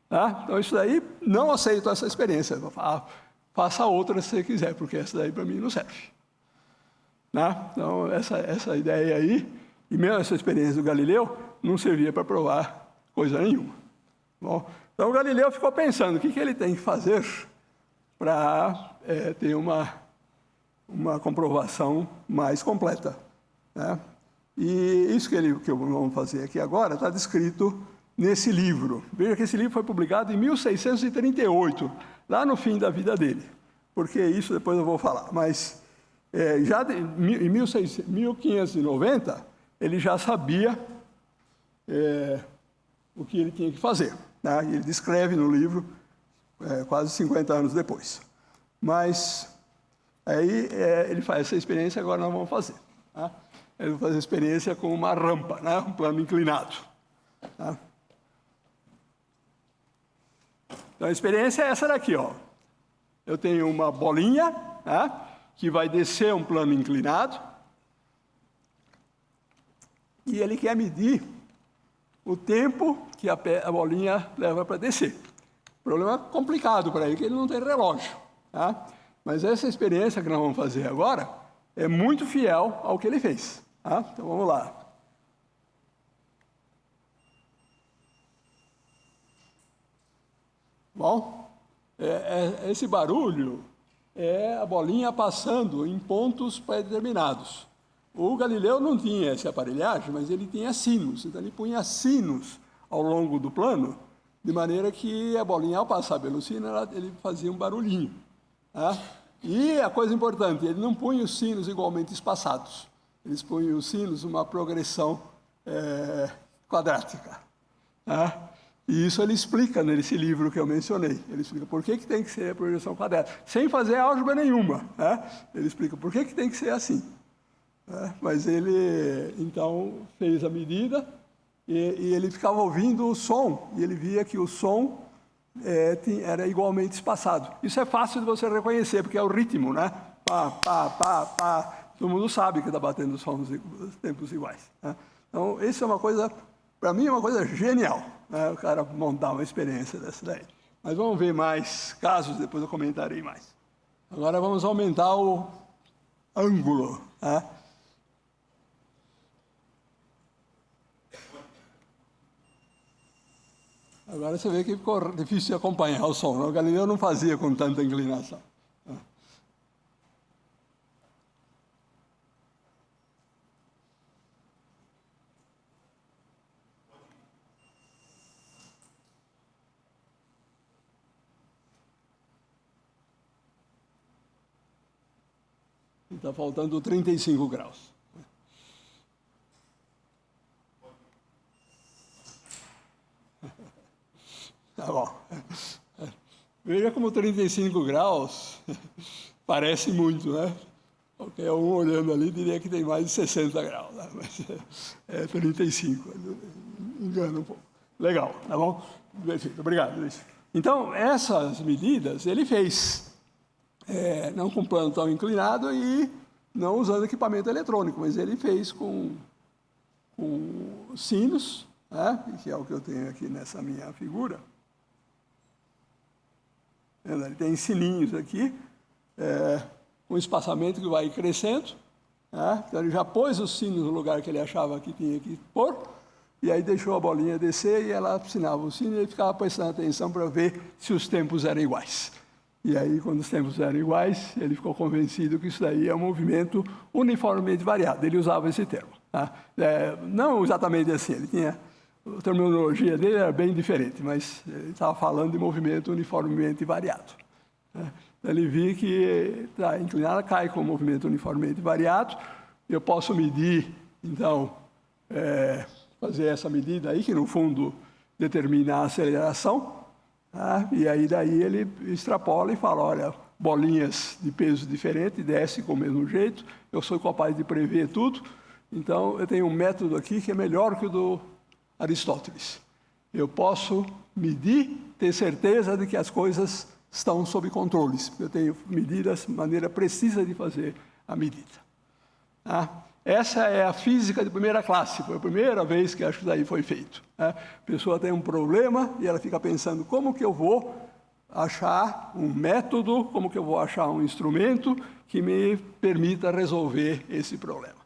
Tá? Então, isso daí, não aceito essa experiência. Faça outra se você quiser, porque essa daí para mim não serve. Tá? Então, essa ideia aí, e mesmo essa experiência do Galileu, não servia para provar coisa nenhuma. Bom, então, o Galileu ficou pensando, o que ele tem que fazer para ter uma comprovação mais completa. Né? E isso que vamos fazer aqui agora está descrito nesse livro. Veja que esse livro foi publicado em 1638, lá no fim da vida dele. Porque isso depois eu vou falar. Mas já em 1590, ele já sabia o que ele tinha que fazer. Né? Ele descreve no livro quase 50 anos depois. Mas aí ele faz essa experiência, agora nós vamos fazer. Tá? Ele vai fazer a experiência com uma rampa, né? Um plano inclinado. Tá? Então, a experiência é essa daqui, ó. Eu tenho uma bolinha, tá? Que vai descer um plano inclinado, e ele quer medir o tempo que a bolinha leva para descer. Problema complicado para ele, que ele não tem relógio. Tá? Mas essa experiência que nós vamos fazer agora é muito fiel ao que ele fez. Tá? Então, vamos lá. Bom, esse barulho é a bolinha passando em pontos pré-determinados. O Galileu não tinha essa aparelhagem, mas ele tinha sinos. Então, ele punha sinos ao longo do plano, de maneira que a bolinha, ao passar pelo sino, ele fazia um barulhinho. Tá? E a coisa importante, ele não punha os sinos igualmente espaçados. Eles punham os sinos numa progressão quadrática. Tá? E isso ele explica nesse livro que eu mencionei. Ele explica por que tem que ser a progressão quadrática, sem fazer álgebra nenhuma. Tá? Ele explica por que tem que ser assim. Tá? Mas ele, então, fez a medida e ele ficava ouvindo o som, e ele via que o som era igualmente espaçado. Isso é fácil de você reconhecer, porque é o ritmo, né? Pá, pá, pá, pá. Todo mundo sabe que está batendo sons tempos iguais. Né? Então, isso é uma coisa, para mim, é uma coisa genial, né? O cara montar uma experiência dessa daí. Mas vamos ver mais casos, depois eu comentarei mais. Agora vamos aumentar o ângulo. Né? Agora você vê que ficou difícil de acompanhar o som. Né? O Galileu não fazia com tanta inclinação. Está faltando 35 graus. Tá bom. Veja como 35 graus parece muito, né? Qualquer um olhando ali diria que tem mais de 60 graus, né? Mas é 35, engana um pouco. Legal, tá bom? Perfeito, obrigado, Luiz. Então, essas medidas ele fez. Não com plano tão inclinado e não usando equipamento eletrônico, mas ele fez com sinos, né, que é o que eu tenho aqui nessa minha figura. Ele tem sininhos aqui, com espaçamento que vai crescendo. Né, então ele já pôs os sinos no lugar que ele achava que tinha que pôr, e aí deixou a bolinha descer e ela assinava o sino e ele ficava prestando atenção para ver se os tempos eram iguais. E aí, quando os tempos eram iguais, ele ficou convencido que isso daí é um movimento uniformemente variado. Ele usava esse termo. Tá? Não exatamente assim, ele tinha... A terminologia dele era bem diferente, mas ele estava falando de movimento uniformemente variado. Né? Ele viu que a inclinada cai com o movimento uniformemente variado. Eu posso medir, então, fazer essa medida aí, que no fundo determina a aceleração. E aí daí ele extrapola e fala, olha, bolinhas de peso diferente, desce com o mesmo jeito, eu sou capaz de prever tudo, então eu tenho um método aqui que é melhor que o do Aristóteles. Eu posso medir, ter certeza de que as coisas estão sob controle, porque eu tenho medidas, maneira precisa de fazer a medida. Essa é a física de primeira classe, foi a primeira vez que acho que isso daí foi feito. A pessoa tem um problema e ela fica pensando como que eu vou achar um método, como que eu vou achar um instrumento que me permita resolver esse problema.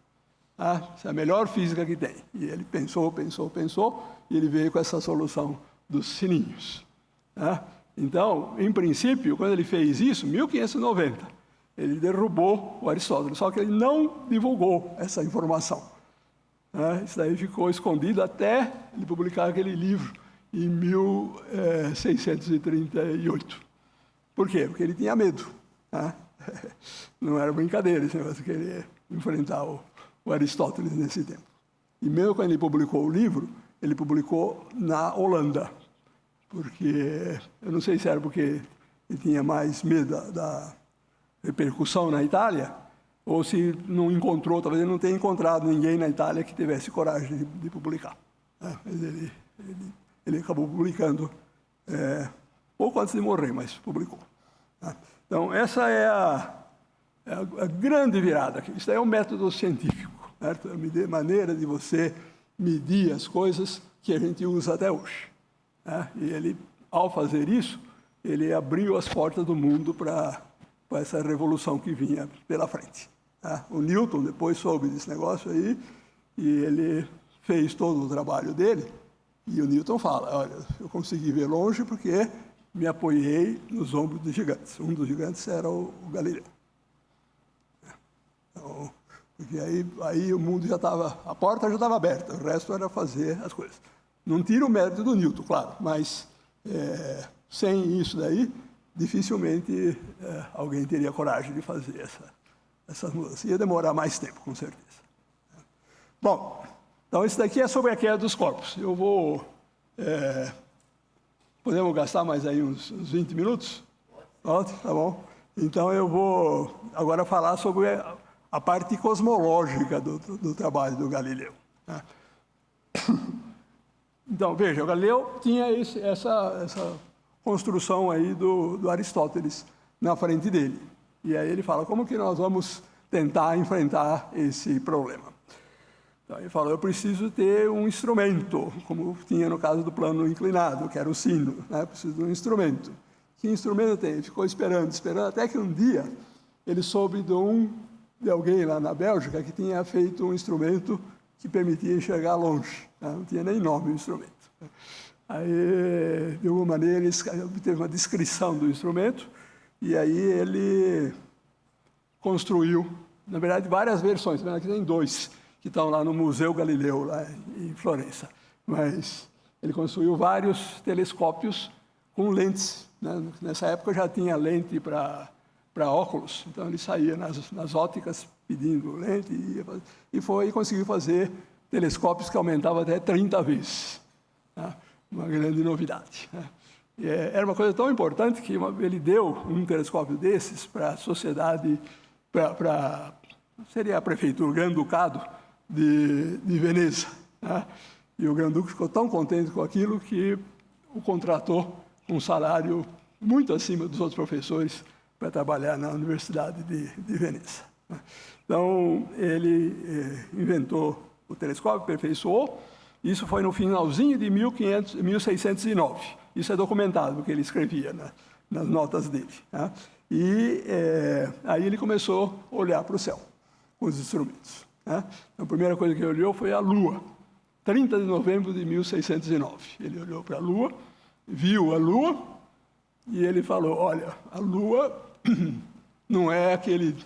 Essa é a melhor física que tem. E ele pensou, e ele veio com essa solução dos sininhos. Então, em princípio, quando ele fez isso, 1590, ele derrubou o Aristóteles, só que ele não divulgou essa informação. Isso daí ficou escondido até ele publicar aquele livro em 1638. Por quê? Porque ele tinha medo. Não era brincadeira esse negócio de querer enfrentar o Aristóteles nesse tempo. E mesmo quando ele publicou o livro, ele publicou na Holanda, porque, eu não sei se era porque ele tinha mais medo da repercussão na Itália, ou se não encontrou, talvez ele não tenha encontrado ninguém na Itália que tivesse coragem de publicar. Mas ele acabou publicando pouco antes de morrer, mas publicou. Então, essa é a grande virada aqui. Isso é um método científico, certo? É a maneira de você medir as coisas que a gente usa até hoje. E ele, ao fazer isso, ele abriu as portas do mundo para essa revolução que vinha pela frente. O Newton depois soube desse negócio aí, e ele fez todo o trabalho dele, e o Newton fala, olha, eu consegui ver longe porque me apoiei nos ombros de gigantes. Um dos gigantes era o Galileu. Então, porque aí o mundo já estava, a porta já estava aberta, o resto era fazer as coisas. Não tira o mérito do Newton, claro, mas sem isso daí, dificilmente alguém teria coragem de fazer essas mudanças. Ia demorar mais tempo, com certeza. Bom, então isso daqui é sobre a queda dos corpos. Eu vou... podemos gastar mais aí uns 20 minutos? Pode, tá bom. Então eu vou agora falar sobre a parte cosmológica do trabalho do Galileu. Então, veja, o Galileu tinha essa construção aí do Aristóteles na frente dele. E aí ele fala, como que nós vamos tentar enfrentar esse problema? Então ele fala, eu preciso ter um instrumento, como tinha no caso do plano inclinado, que era o sino, né? Preciso de um instrumento. Que instrumento tem? Ele ficou esperando, até que um dia ele soube de alguém lá na Bélgica que tinha feito um instrumento que permitia enxergar longe. Né? Não tinha nem nome o instrumento. Aí, de alguma maneira, ele teve uma descrição do instrumento e aí ele construiu, na verdade, várias versões. Aqui tem 2 que estão lá no Museu Galileu, lá em Florença. Mas ele construiu vários telescópios com lentes. Né? Nessa época já tinha lente para óculos, então ele saía nas óticas pedindo lente e conseguiu fazer telescópios que aumentavam até 30 vezes. Né? Uma grande novidade. Né? Era uma coisa tão importante que ele deu um telescópio desses para a sociedade, seria a prefeitura, o Grande-Ducado de Veneza. Né? E o Grande-Duque ficou tão contente com aquilo que o contratou com um salário muito acima dos outros professores para trabalhar na Universidade de Veneza. Então, ele inventou o telescópio, aperfeiçoou. Isso foi no finalzinho de 1609. Isso é documentado, porque ele escrevia nas notas dele. Né? E aí ele começou a olhar para o céu com os instrumentos. Né? Então, a primeira coisa que ele olhou foi a Lua. 30 de novembro de 1609. Ele olhou para a Lua, viu a Lua, e ele falou, olha, a Lua não é aquele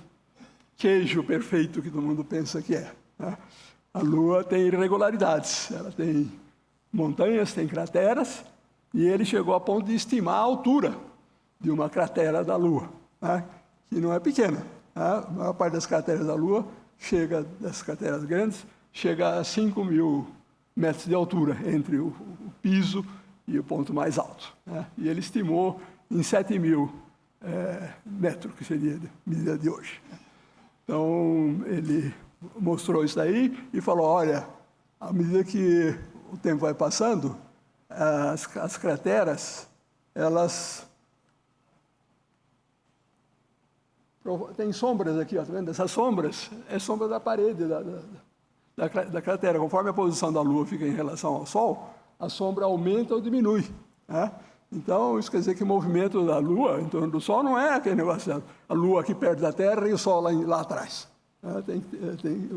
queijo perfeito que todo mundo pensa que é. Né? A Lua tem irregularidades, ela tem montanhas, tem crateras, e ele chegou a ponto de estimar a altura de uma cratera da Lua, né? Que não é pequena. Né? A maior parte das crateras da Lua, das crateras grandes, chega a 5.000 metros de altura entre o piso e o ponto mais alto. Né? E ele estimou em 7.000 metros, que seria a medida de hoje. Então, ele mostrou isso daí e falou, olha, à medida que o tempo vai passando, as crateras, elas tem sombras aqui, ó, tá vendo? Essas sombras é sombra da parede da cratera. Conforme a posição da Lua fica em relação ao Sol, a sombra aumenta ou diminui. Né? Então, isso quer dizer que o movimento da Lua em torno do Sol não é aquele negócio, a Lua aqui perto da Terra e o Sol lá atrás.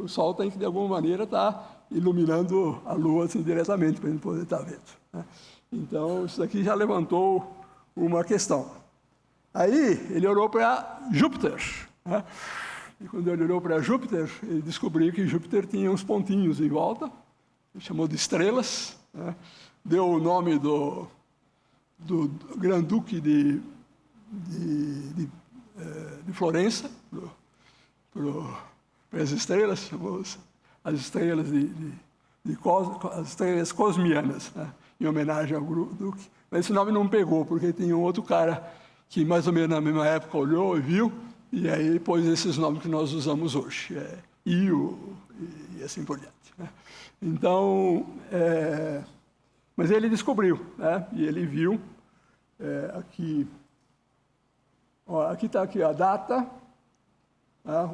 O Sol tem que, de alguma maneira, estar iluminando a Lua assim, diretamente, para ele poder estar vendo. Né? Então, isso aqui já levantou uma questão. Aí, ele olhou para Júpiter. Né? E quando ele olhou para Júpiter, ele descobriu que Júpiter tinha uns pontinhos em volta, ele chamou de estrelas, né? Deu o nome do Grande-Duque de Florença, para as estrelas, chamou as estrelas as estrelas cosmianas, né? Em homenagem ao Duque. Mas esse nome não pegou, porque tinha um outro cara que mais ou menos na mesma época olhou e viu, e aí pôs esses nomes que nós usamos hoje, Io e assim por diante. Né? Então, mas ele descobriu, né? E ele viu aqui, aqui está aqui a data,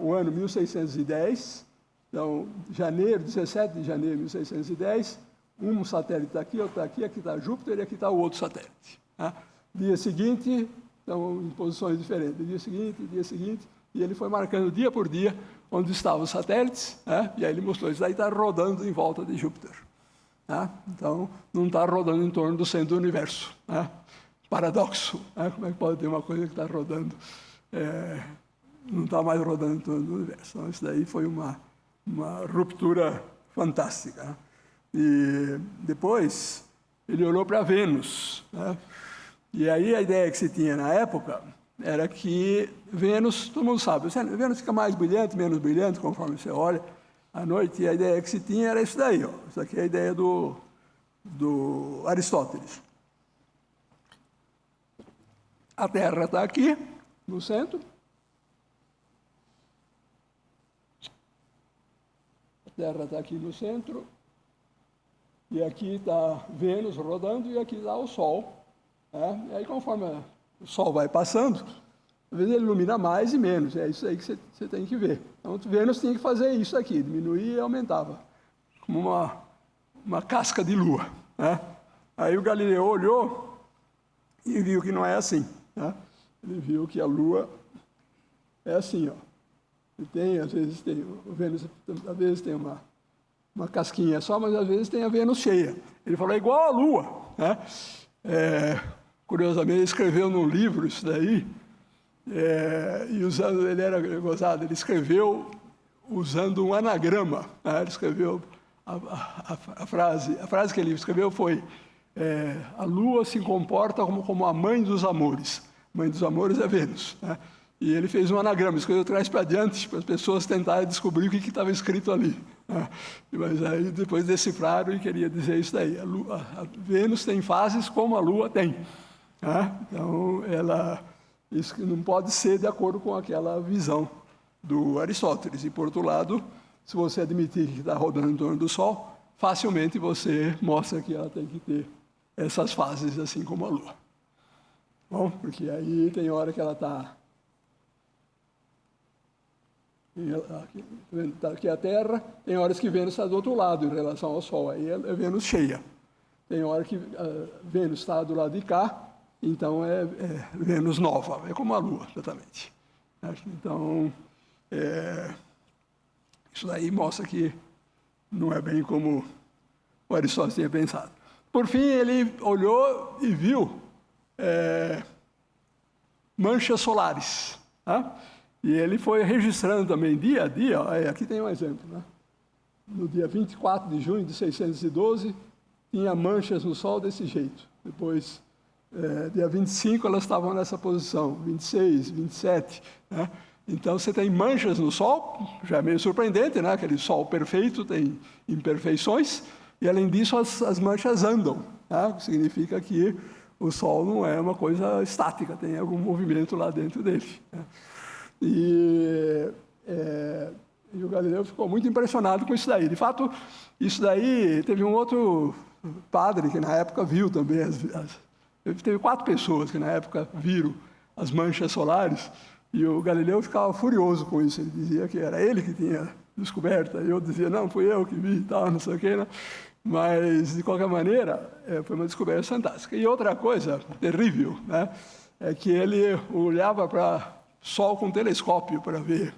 o ano 1610, então, 17 de janeiro de 1610, um satélite está aqui, outro está aqui está Júpiter e aqui está o outro satélite. Né? Dia seguinte, então, em posições diferentes, dia seguinte, e ele foi marcando dia por dia onde estavam os satélites, né? E aí ele mostrou, isso aí está rodando em volta de Júpiter. Né? Então, não está rodando em torno do centro do universo. Né? Paradoxo. Né? Como é que pode ter uma coisa que está rodando, não está mais rodando em torno do universo? Então, isso daí foi uma ruptura fantástica. Né? E depois, ele olhou para Vênus, né? E aí a ideia que se tinha na época era que Vênus, todo mundo sabe, Vênus fica mais brilhante, menos brilhante, conforme você olha à noite, e a ideia que se tinha era isso daí, ó. Isso aqui é a ideia do Aristóteles. A Terra está aqui, no centro. A Terra está aqui no centro. E aqui está Vênus rodando e aqui está o Sol. Né? E aí, conforme o Sol vai passando, às vezes ele ilumina mais e menos. É isso aí que você tem que ver. Então, Vênus tinha que fazer isso aqui, diminuir e aumentava, como uma casca de lua. Né? Aí o Galileu olhou e viu que não é assim. Né? Ele viu que a lua é assim, ó. E tem, às vezes tem, o Vênus às vezes tem uma casquinha só, mas às vezes tem a Vênus cheia. Ele falou, é igual a lua. Né? Curiosamente, ele escreveu num livro isso daí, e usando, ele era gozado, ele escreveu usando um anagrama. Né? Ele escreveu a frase que ele escreveu foi: a lua se comporta como a mãe dos amores. Mãe dos amores é Vênus. Né? E ele fez um anagrama, escreveu trás para diante, para as pessoas tentarem descobrir o que estava escrito ali. Né? Mas aí depois decifraram e queria dizer isso daí. A Vênus tem fases como a lua tem. Né? Então, isso não pode ser de acordo com aquela visão do Aristóteles. E, por outro lado, se você admitir que está rodando em torno do Sol, facilmente você mostra que ela tem que ter essas fases, assim como a Lua. Bom, porque aí tem hora que ela está... Aqui é a Terra, tem horas que Vênus está do outro lado em relação ao Sol, aí é Vênus cheia. Tem hora que Vênus está do lado de cá, então é Vênus nova, é como a Lua, exatamente. Então, isso daí mostra que não é bem como o Aristóteles tinha pensado. Por fim, ele olhou e viu manchas solares. Tá? E ele foi registrando também dia a dia. Aqui tem um exemplo. Né? No dia 24 de junho de 612, tinha manchas no Sol desse jeito. Depois, dia 25, elas estavam nessa posição. 26, 27. Né? Então, você tem manchas no Sol, já é meio surpreendente, né? Aquele Sol perfeito tem imperfeições, e, além disso, as manchas andam, né? O que significa que o Sol não é uma coisa estática, tem algum movimento lá dentro dele. Né? E o Galileu ficou muito impressionado com isso daí. De fato, isso daí, teve um outro padre que, na época, viu também, teve 4 pessoas que, na época, viram as manchas solares. E o Galileu ficava furioso com isso. Ele dizia que era ele que tinha descoberto. E eu dizia, não, fui eu que vi e tal, não sei o quê. Né? Mas, de qualquer maneira, foi uma descoberta fantástica. E outra coisa terrível, né, é que ele olhava para o Sol com um telescópio para ver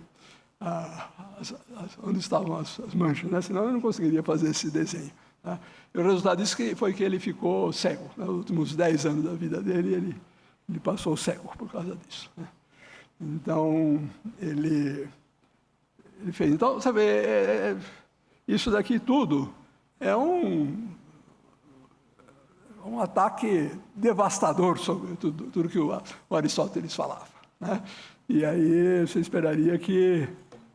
onde estavam as manchas. Né? Senão, ele não conseguiria fazer esse desenho. Né? E o resultado disso foi que ele ficou cego. Nos últimos 10 anos da vida dele, ele passou cego por causa disso. Né? Então, ele fez. Então, você vê, isso daqui tudo é um ataque devastador sobre tudo que o Aristóteles falava. Né? E aí você esperaria que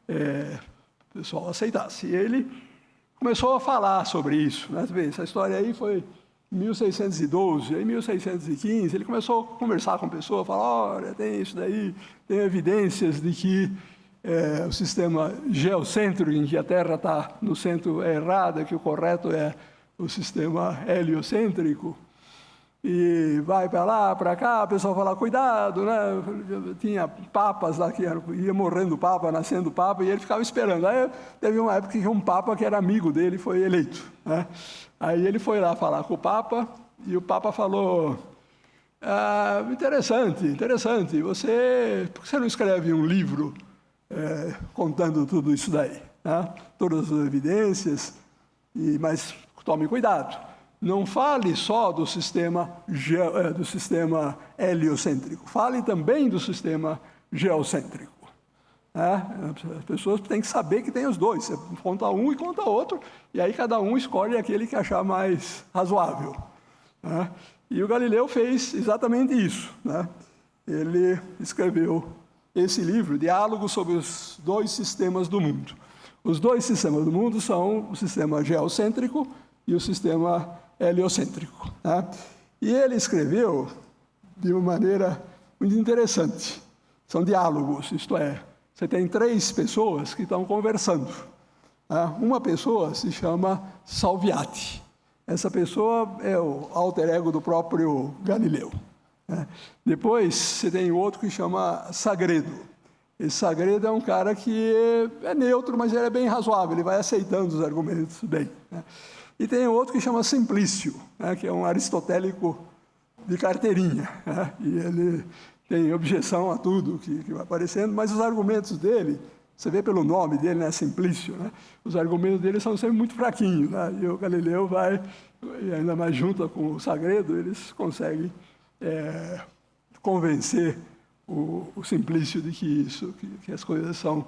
o pessoal aceitasse. E ele começou a falar sobre isso. Né? Você vê, essa história aí foi... Em 1612, em 1615, ele começou a conversar com a pessoa, falar, olha, tem isso daí, tem evidências de que o sistema geocêntrico, em que a Terra está no centro, é errado, que o correto é o sistema heliocêntrico. E vai para lá, para cá, a pessoa fala, cuidado, né? Tinha papas lá que ia morrendo papa, nascendo papa, e ele ficava esperando. Aí teve uma época que um papa que era amigo dele foi eleito. Né? Aí ele foi lá falar com o papa, e o papa falou, interessante, por que você não escreve um livro contando tudo isso daí? Né? Todas as evidências, mas tome cuidado. Não fale só do sistema heliocêntrico, fale também do sistema geocêntrico. As pessoas têm que saber que tem os dois, você conta um e conta outro, e aí cada um escolhe aquele que achar mais razoável. né? E o Galileu fez exatamente isso, né? Ele escreveu esse livro, Diálogos sobre os dois sistemas do mundo. Os dois sistemas do mundo são o sistema geocêntrico e o sistema heliocêntrico, né? E ele escreveu de uma maneira muito interessante. São diálogos, isto é, você tem 3 pessoas que estão conversando. Uma pessoa se chama Salviati. Essa pessoa é o alter ego do próprio Galileu. Depois, você tem outro que chama Sagredo. Esse Sagredo é um cara que é neutro, mas ele é bem razoável, ele vai aceitando os argumentos bem. E tem outro que chama Simplício, que é um aristotélico de carteirinha. E ele tem objeção a tudo que vai aparecendo, mas os argumentos dele, você vê pelo nome dele, né, Simplício, né? Os argumentos dele são sempre muito fraquinhos, né? E o Galileu vai, e ainda mais junto com o Sagredo, eles conseguem convencer o Simplício de que as coisas são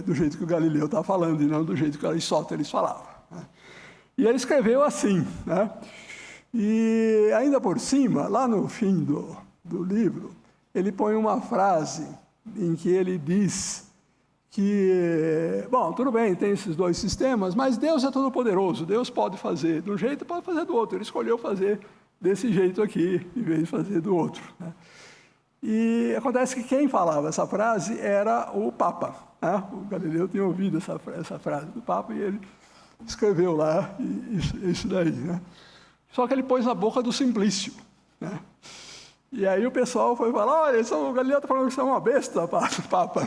do jeito que o Galileu está falando e não do jeito que Aristóteles falava, né? E ele escreveu assim, né? E ainda por cima, lá no fim do livro, ele põe uma frase em que ele diz que, bom, tudo bem, tem esses 2 sistemas, mas Deus é todo-poderoso, Deus pode fazer de um jeito e pode fazer do outro. Ele escolheu fazer desse jeito aqui, em vez de fazer do outro, né? E acontece que quem falava essa frase era o Papa, né? O Galileu tinha ouvido essa frase do Papa e ele escreveu lá isso daí, né? Só que ele pôs na boca do Simplício, né? E aí o pessoal foi falar, olha, o Galileu está falando que você é uma besta, Papa.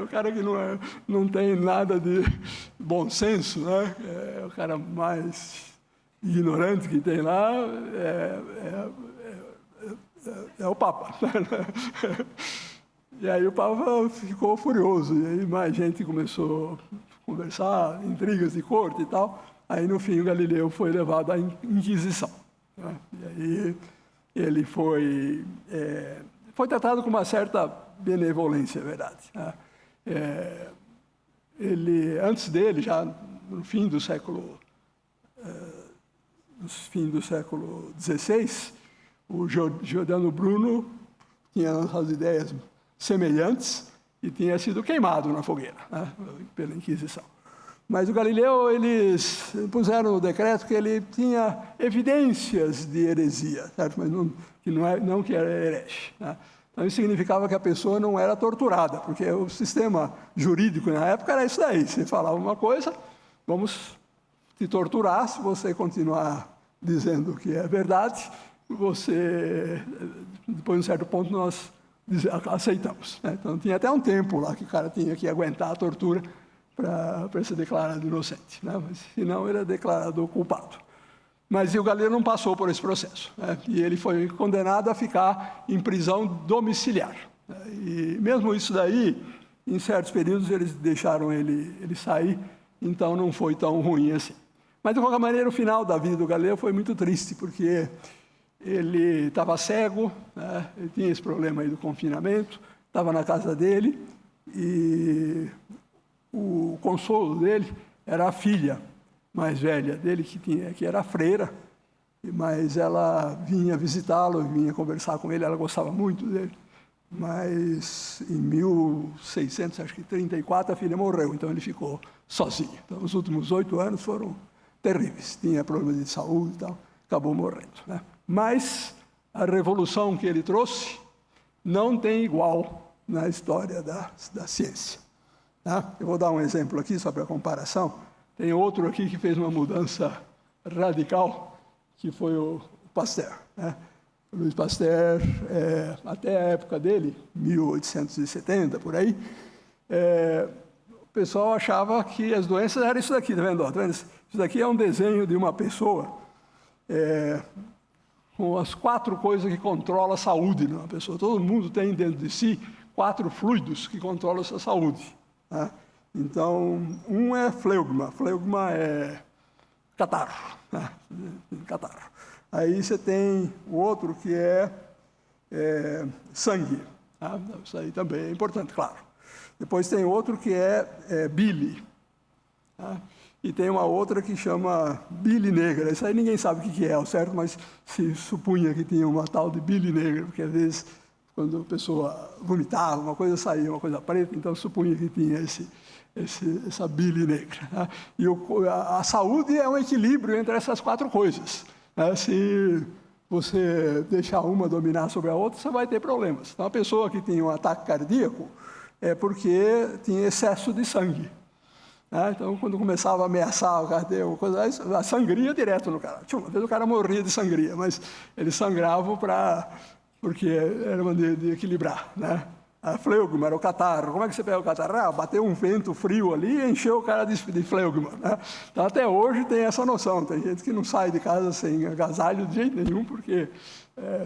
O cara que não tem nada de bom senso, né? É o cara mais ignorante que tem lá, é o Papa. E aí o Papa ficou furioso, e aí mais gente começou a conversar, intrigas de corte e tal. Aí, no fim, o Galileu foi levado à Inquisição, né? E aí ele foi tratado com uma certa benevolência, é verdade, né? Antes dele, já no fim do século XVI, o Giordano Bruno tinha as ideias semelhantes e tinha sido queimado na fogueira, né, pela Inquisição. Mas o Galileu, eles puseram no decreto que ele tinha evidências de heresia, certo? Mas não que era herege, né? Então, isso significava que a pessoa não era torturada, porque o sistema jurídico na época era isso daí. Você falava uma coisa, vamos te torturar se você continuar dizendo que é verdade, depois de um certo ponto, nós aceitamos, né? Então, tinha até um tempo lá que o cara tinha que aguentar a tortura para ser declarado inocente, né? Mas, senão, ele é declarado culpado. Mas o Galileu não passou por esse processo, né? E ele foi condenado a ficar em prisão domiciliar, né? E mesmo isso daí, em certos períodos, eles deixaram ele sair, então não foi tão ruim assim. Mas, de qualquer maneira, o final da vida do Galileu foi muito triste, porque ele estava cego, né? Ele tinha esse problema aí do confinamento, estava na casa dele, e o consolo dele era a filha mais velha dele, que era freira, mas ela vinha visitá-lo, vinha conversar com ele, ela gostava muito dele. Mas em 1634 a filha morreu, então ele ficou sozinho. Então, os últimos 8 anos foram terríveis. Tinha problemas de saúde e tal, acabou morrendo, né? Mas a revolução que ele trouxe não tem igual na história da ciência, tá? Eu vou dar um exemplo aqui, só para comparação. Tem outro aqui que fez uma mudança radical, que foi o Pasteur, né? O Louis Pasteur, até a época dele, 1870, por aí, o pessoal achava que as doenças eram isso daqui, tá vendo? Isso daqui é um desenho de uma pessoa com as 4 coisas que controlam a saúde de uma pessoa. Todo mundo tem dentro de si 4 fluidos que controlam a sua saúde, né? Então, um é fleugma. Fleugma é catarro, né? Catarro. Aí você tem o outro que é sangue, tá? Isso aí também é importante, claro. Depois tem outro que é bile, tá? e tem uma outra que chama bile negra. Isso aí ninguém sabe o que é, ao certo, mas se supunha que tinha uma tal de bile negra, porque às vezes, quando a pessoa vomitava, uma coisa saía, uma coisa preta, então supunha que tinha essa bile negra. Né? E a saúde é um equilíbrio entre essas 4 coisas. Né? Se você deixar uma dominar sobre a outra, você vai ter problemas. Então, a pessoa que tem um ataque cardíaco é porque tinha excesso de sangue. Né? Então, quando começava a ameaçar o cardiaco, a sangria direto no cara. Uma vez o cara morria de sangria, mas eles sangravam porque era maneira de equilibrar. Né? A fleugma era o catarro. Como é que você pega o catarro? Bateu um vento frio ali e encheu o cara de fleugma. Né? Então, até hoje tem essa noção. Tem gente que não sai de casa sem agasalho de jeito nenhum, porque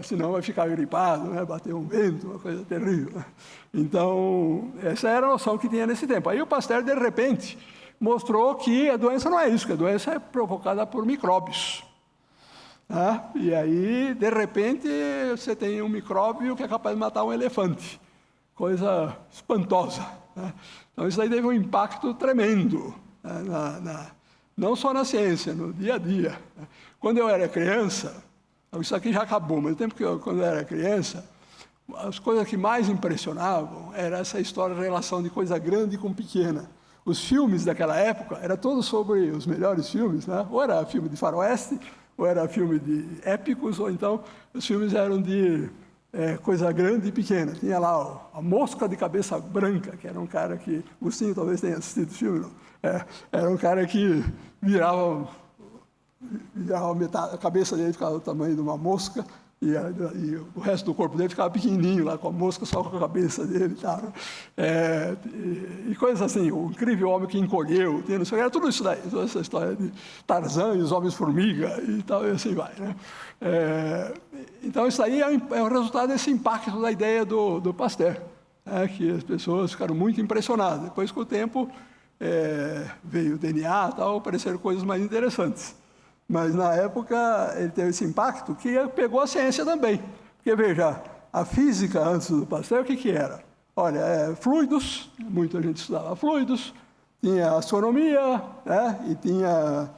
senão vai ficar gripado, né? Bater um vento, uma coisa terrível. Né? Então, essa era a noção que tinha nesse tempo. Aí o Pasteur, de repente, mostrou que a doença não é isso, que a doença é provocada por micróbios. Né? E aí, de repente, você tem um micróbio que é capaz de matar um elefante. Coisa espantosa. Né? Então, isso aí teve um impacto tremendo, né? Não só na ciência, no dia a dia. Quando eu era criança, isso aqui já acabou, mas no tempo quando eu era criança, as coisas que mais impressionavam era essa história da relação de coisa grande com pequena. Os filmes daquela época eram todos sobre os melhores filmes, né? Ou era filme de faroeste, ou era filme de épicos, ou então os filmes eram de coisa grande e pequena. Tinha lá a Mosca de Cabeça Branca, que era um cara que... Agostinho talvez tenha assistido o filme, não? Era um cara que virava metade, a cabeça dele ficava do tamanho de uma mosca, e o resto do corpo dele ficava pequenininho, lá com a mosca só com a cabeça dele. Tá? E coisas assim, o incrível homem que encolheu, não sei, era tudo isso daí, toda essa história de Tarzan e os Homens-Formiga e tal, e assim vai. Né? Então, isso aí é o resultado desse impacto da ideia do Pasteur, que as pessoas ficaram muito impressionadas. Depois, com o tempo, veio o DNA e tal, apareceram coisas mais interessantes. Mas, na época, ele teve esse impacto que pegou a ciência também. Porque, veja, a física, antes do Pasteur, o que era? Olha, fluidos, muita gente estudava fluidos, tinha astronomia, né? E tinha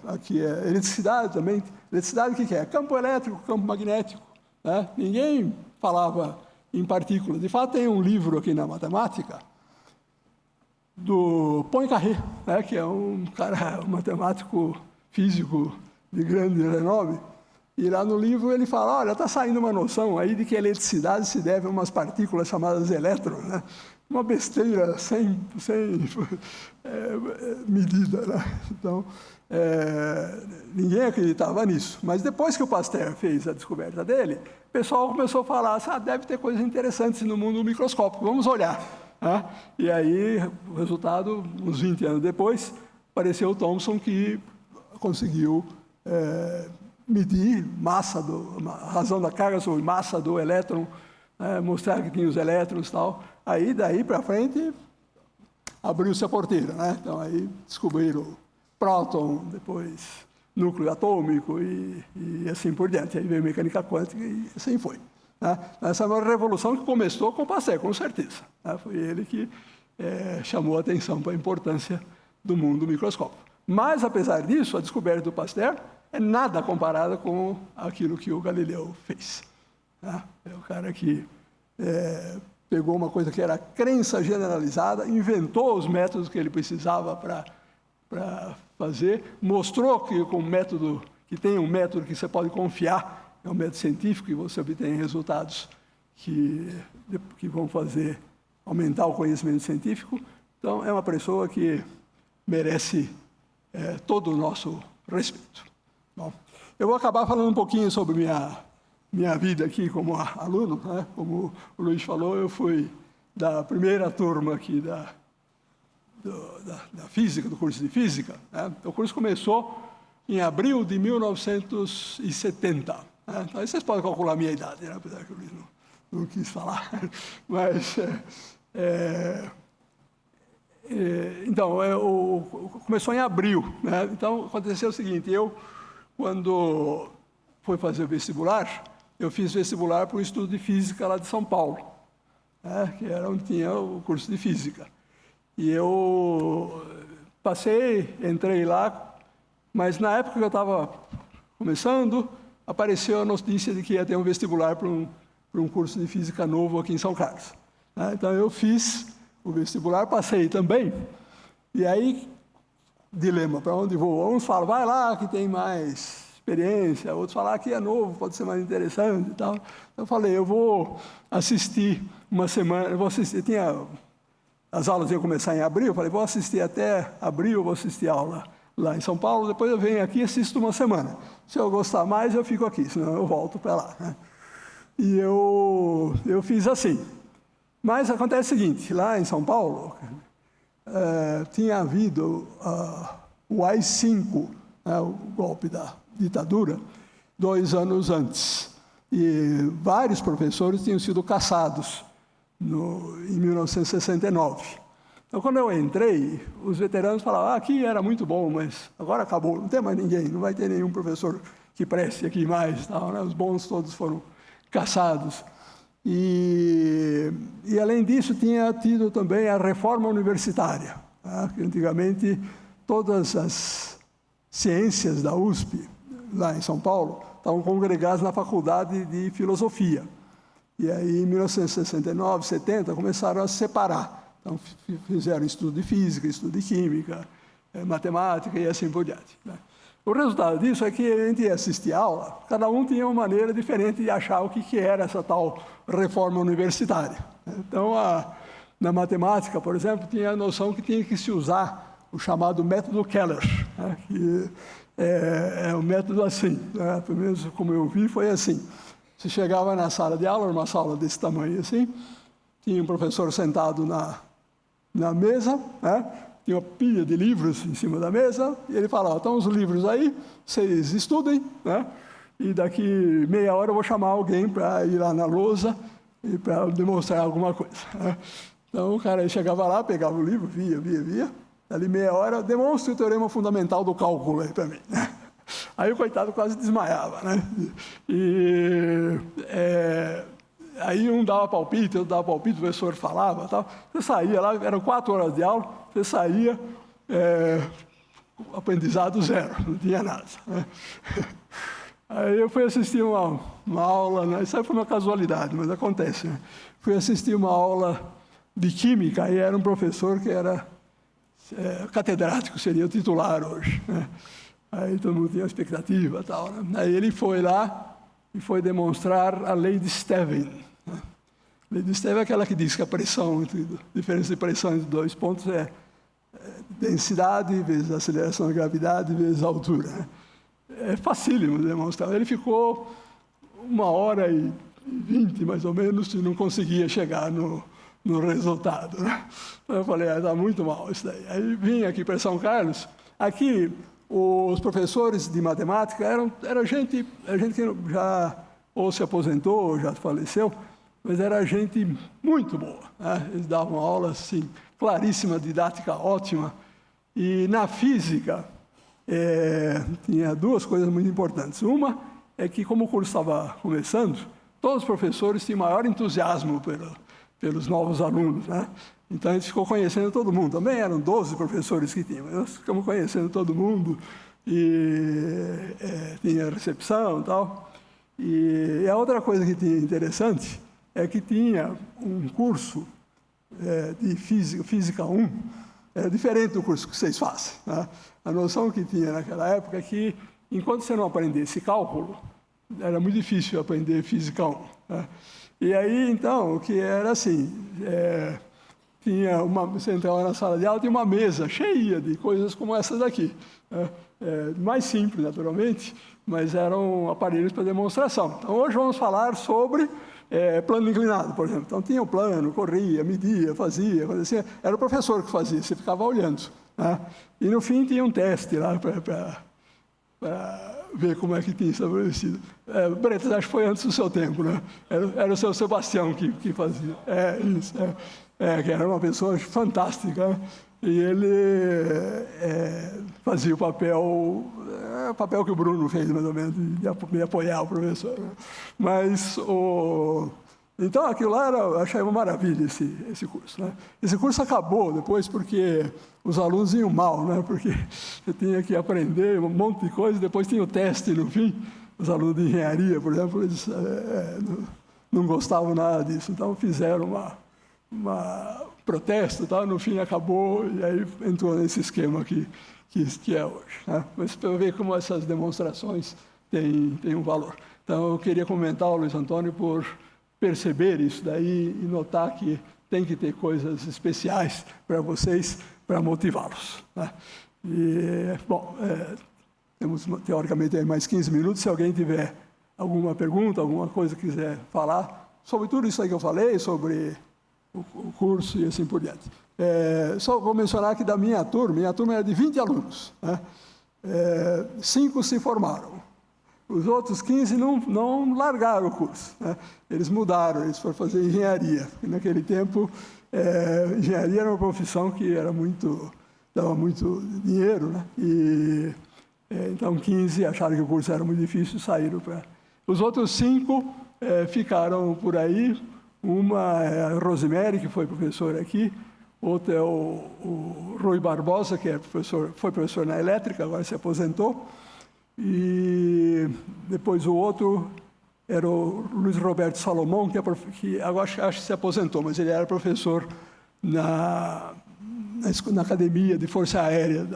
aqui eletricidade também. Eletricidade, o que é? Campo elétrico, campo magnético. Né? Ninguém falava em partículas. De fato, tem um livro aqui na matemática, do Poincaré, né? Que é um cara, um matemático físico de grande renome, e lá no livro ele fala, olha, está saindo uma noção aí de que a eletricidade se deve a umas partículas chamadas elétrons, né? Uma besteira sem medida. Né? Então, ninguém acreditava nisso. Mas depois que o Pasteur fez a descoberta dele, o pessoal começou a falar, deve ter coisas interessantes no mundo microscópico, vamos olhar. Né? E aí, o resultado, uns 20 anos depois, apareceu o Thomson, que conseguiu medir a razão da carga sobre massa do elétron, mostrar que tinha os elétrons e tal. Aí, daí para frente, abriu-se a porteira. Né? Então, aí descobriram próton, depois núcleo atômico e assim por diante. Aí veio mecânica quântica e assim foi. Né? Essa é uma revolução que começou com o Pasteur, com certeza. Né? Foi ele que chamou a atenção para a importância do mundo microscópico. Mas, apesar disso, a descoberta do Pasteur é nada comparada com aquilo que o Galileu fez. Né? É o cara que pegou uma coisa que era crença generalizada, inventou os métodos que ele precisava para fazer, mostrou que que tem um método que você pode confiar, é um método científico, e você obtém resultados que vão aumentar o conhecimento científico. Então, é uma pessoa que merece todo o nosso respeito. Bom, eu vou acabar falando um pouquinho sobre minha vida aqui como aluno. Né? Como o Luiz falou, eu fui da primeira turma aqui da física, do curso de física. Né? O curso começou em abril de 1970. Né? Então, aí vocês podem calcular a minha idade, né? Apesar que o Luiz não quis falar. Mas... então, começou em abril. Né? Então, aconteceu o seguinte, quando fui fazer o vestibular, eu fiz vestibular para o Instituto de Física lá de São Paulo, né? Que era onde tinha o curso de Física. E eu passei, entrei lá, mas na época que eu estava começando, apareceu a notícia de que ia ter um vestibular para um curso de física novo aqui em São Carlos. Então eu fiz o vestibular, passei também, e aí, dilema, para onde vou? Uns falam, vai lá que tem mais experiência, outros falam, aqui é novo, pode ser mais interessante e tal. Eu falei, eu vou assistir uma semana, eu vou assistir, as aulas iam começar em abril, eu falei, vou assistir até abril, eu vou assistir aula lá em São Paulo, depois eu venho aqui e assisto uma semana. Se eu gostar mais, eu fico aqui, senão eu volto para lá. E eu fiz assim. Mas acontece o seguinte, lá em São Paulo, tinha havido o AI-5, o golpe da ditadura, 2 anos antes. E vários professores tinham sido caçados em 1969. Então, quando eu entrei, os veteranos falavam, aqui era muito bom, mas agora acabou, não tem mais ninguém, não vai ter nenhum professor que preste aqui mais. Tal, né? Os bons todos foram caçados. E além disso, tinha tido também a reforma universitária, que antigamente todas as ciências da USP, lá em São Paulo, estavam congregadas na Faculdade de Filosofia. E aí, em 1969, 70, começaram a separar. Então, fizeram estudo de física, estudo de química, matemática e assim por diante. O resultado disso é que a gente ia assistir a aula, cada um tinha uma maneira diferente de achar o que era essa tal reforma universitária. Então, na matemática, por exemplo, tinha a noção que tinha que se usar o chamado método Keller, que é um método assim, pelo menos como eu vi, foi assim. Você chegava na sala de aula, uma sala desse tamanho assim, tinha um professor sentado na mesa, tinha uma pilha de livros em cima da mesa, e ele falava, estão os livros aí, vocês estudem, e daqui meia hora eu vou chamar alguém para ir lá na lousa e para demonstrar alguma coisa. Então o cara chegava lá, pegava o livro, via, dali meia hora, demonstra o teorema fundamental do cálculo aí para mim. Aí o coitado quase desmaiava, né? Aí um dava palpite, outro dava palpite, o professor falava, tal. Você saía lá, eram 4 horas de aula, você saía, aprendizado zero, não tinha nada. Né? Aí eu fui assistir uma aula, né? Isso aí foi uma casualidade, mas acontece. Né? Fui assistir uma aula de química, e era um professor que era catedrático, seria o titular hoje. Né? Aí todo mundo tinha expectativa e tal. Né? Aí ele foi lá e foi demonstrar a lei de Stevin. Né? A lei de Stevin é aquela que diz que a pressão, a diferença de pressão entre 2 pontos é densidade vezes aceleração da gravidade vezes altura. Né? É facílimo de demonstrar. Ele ficou 1h20, mais ou menos, e não conseguia chegar no resultado. Né? Então eu falei, está muito mal isso daí. Aí vim aqui para São Carlos. Aqui, os professores de matemática era gente que já ou se aposentou ou já faleceu, mas era gente muito boa. Né? Eles davam aula assim, claríssima, didática ótima. E na física, tinha 2 coisas muito importantes. Uma é que, como o curso estava começando, todos os professores tinham maior entusiasmo pelos novos alunos. Né? Então, a gente ficou conhecendo todo mundo. Também eram 12 professores que tinham, mas nós ficamos conhecendo todo mundo, e tinha recepção e tal. E a outra coisa que tinha interessante é que tinha um curso de Física 1, era diferente do curso que vocês fazem. Né? A noção que tinha naquela época é que, enquanto você não aprendesse cálculo, era muito difícil aprender Física 1. Né? E aí, então, o que era assim, você entrava na sala de aula, tinha uma mesa cheia de coisas como essas daqui. Né? Mais simples, naturalmente, mas eram aparelhos para demonstração. Então, hoje vamos falar sobre plano inclinado, por exemplo. Então, tinha o plano, corria, media, fazia, acontecia. Era o professor que fazia, você ficava olhando. Né? E, no fim, tinha um teste lá para ver como é que tinha estabelecido. Bretas, acho que foi antes do seu tempo, né? Era o seu Sebastião que fazia. Isso. Que era uma pessoa fantástica. Né? E ele fazia o papel que o Bruno fez, mais ou menos, de apoiar o professor. Né? Mas Então, aquilo lá eu achei uma maravilha, esse curso. Né? Esse curso acabou depois porque os alunos iam mal, né? Porque eu tinha que aprender um monte de coisa, depois tinha o teste no fim. Os alunos de engenharia, por exemplo, eles não gostavam nada disso, então fizeram uma protesto, tá? No fim acabou e aí entrou nesse esquema que é hoje. Né? Mas para ver como essas demonstrações têm um valor. Então, eu queria comentar ao Luiz Antônio por perceber isso daí e notar que tem que ter coisas especiais para vocês, para motivá-los. Né? E, bom, temos, teoricamente, aí mais 15 minutos. Se alguém tiver alguma pergunta, alguma coisa que quiser falar, sobre tudo isso aí que eu falei, sobre o curso e assim por diante. Só vou mencionar que da minha turma era de 20 alunos. Né? 5 se formaram. Os outros 15 não largaram o curso. Né? Eles mudaram, eles foram fazer engenharia. E naquele tempo, engenharia era uma profissão que dava muito dinheiro. Né? E, então, 15 acharam que o curso era muito difícil e saíram para... Os outros 5 ficaram por aí. Uma é a Rosemary, que foi professora aqui. Outra é o Rui Barbosa, que foi professor na elétrica, agora se aposentou. E depois o outro era o Luiz Roberto Salomão, que agora acho que se aposentou, mas ele era professor na Academia de Força Aérea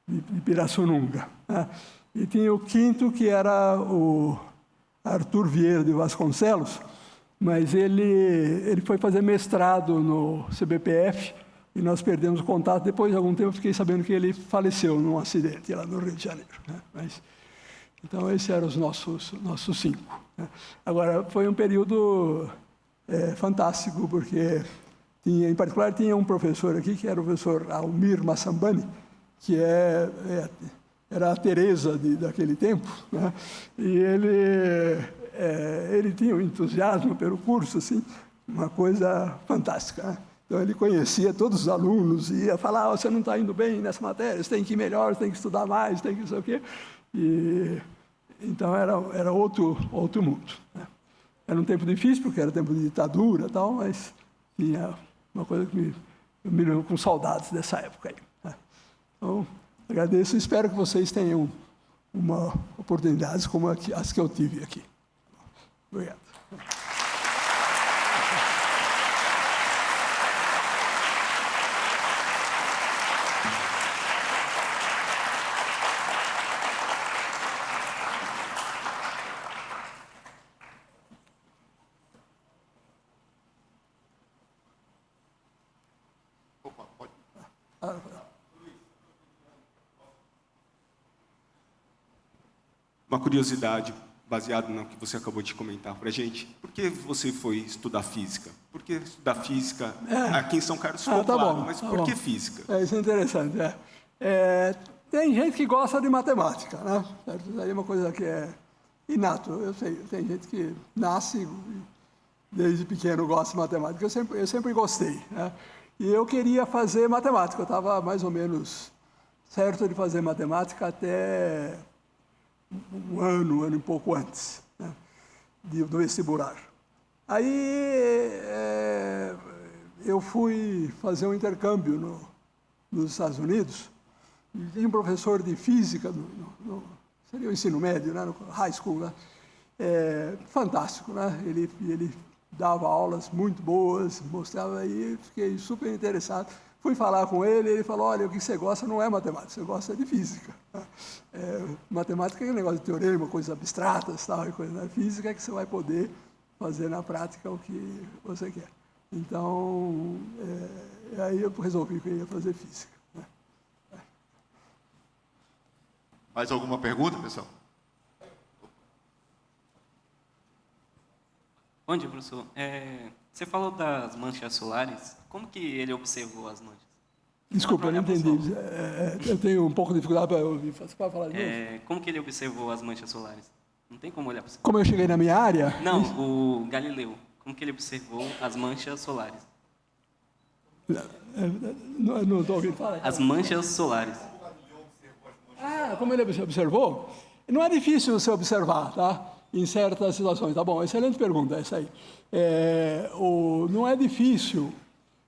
de Pirassununga. Né? E tinha o quinto, que era o Arthur Vieira de Vasconcelos, mas ele foi fazer mestrado no CBPF e nós perdemos o contato. Depois de algum tempo, eu fiquei sabendo que ele faleceu num acidente lá no Rio de Janeiro. Né? Então, esses eram os nossos 5. Né? Agora, foi um período fantástico, porque, em particular, tinha um professor aqui, que era o professor Almir Massambani, que era a Teresa daquele tempo. Né? E ele tinha um entusiasmo pelo curso, assim, uma coisa fantástica. Né? Então, ele conhecia todos os alunos e ia falar, você não está indo bem nessa matéria, você tem que ir melhor, você tem que estudar mais, tem que não sei o quê. Então, era outro mundo. Né? Era um tempo difícil, porque era tempo de ditadura e tal, mas tinha uma coisa que eu me lembro com saudades dessa época aí. Né? Então, agradeço e espero que vocês tenham uma oportunidade como as que eu tive aqui. Obrigado. Opa, pode. Uma curiosidade, baseado no que você acabou de comentar para a gente. Por que você foi estudar física? Por que estudar física aqui em São Carlos ficou tá claro, bom, mas tá por bom. que física? Isso é interessante. Tem gente que gosta de matemática, né? Isso aí é uma coisa que é inato. Eu sei, tem gente que nasce desde pequeno gosta de matemática. Eu sempre gostei. Né? E eu queria fazer matemática. Eu estava mais ou menos certo de fazer matemática até um ano e pouco antes, né, do vestibular. Aí eu fui fazer um intercâmbio nos Estados Unidos e tinha um professor de física, seria o ensino médio, né, no high school, né, fantástico, né? Ele dava aulas muito boas, mostrava aí, fiquei super interessado. Fui falar com ele, ele falou, olha, o que você gosta não é matemática, você gosta de física. Matemática é um negócio de teorema, coisas abstratas, tal, e coisa, né? Física é que você vai poder fazer na prática o que você quer. Então, aí eu resolvi que eu ia fazer física. Né? Mais alguma pergunta, pessoal? Bom dia, professor. Você falou das manchas solares. Como que ele observou as manchas? Desculpa, eu não entendi. Eu tenho um pouco de dificuldade para ouvir. Você pode falar de novo? Como que ele observou as manchas solares? Não tem como olhar para você. Como eu cheguei na minha área? Não, o Galileu. Como que ele observou as manchas solares? Não estou ouvindo falar. As manchas solares. Como ele observou? Não é difícil você observar, tá? em certas situações. Tá bom, excelente pergunta essa aí. Não é difícil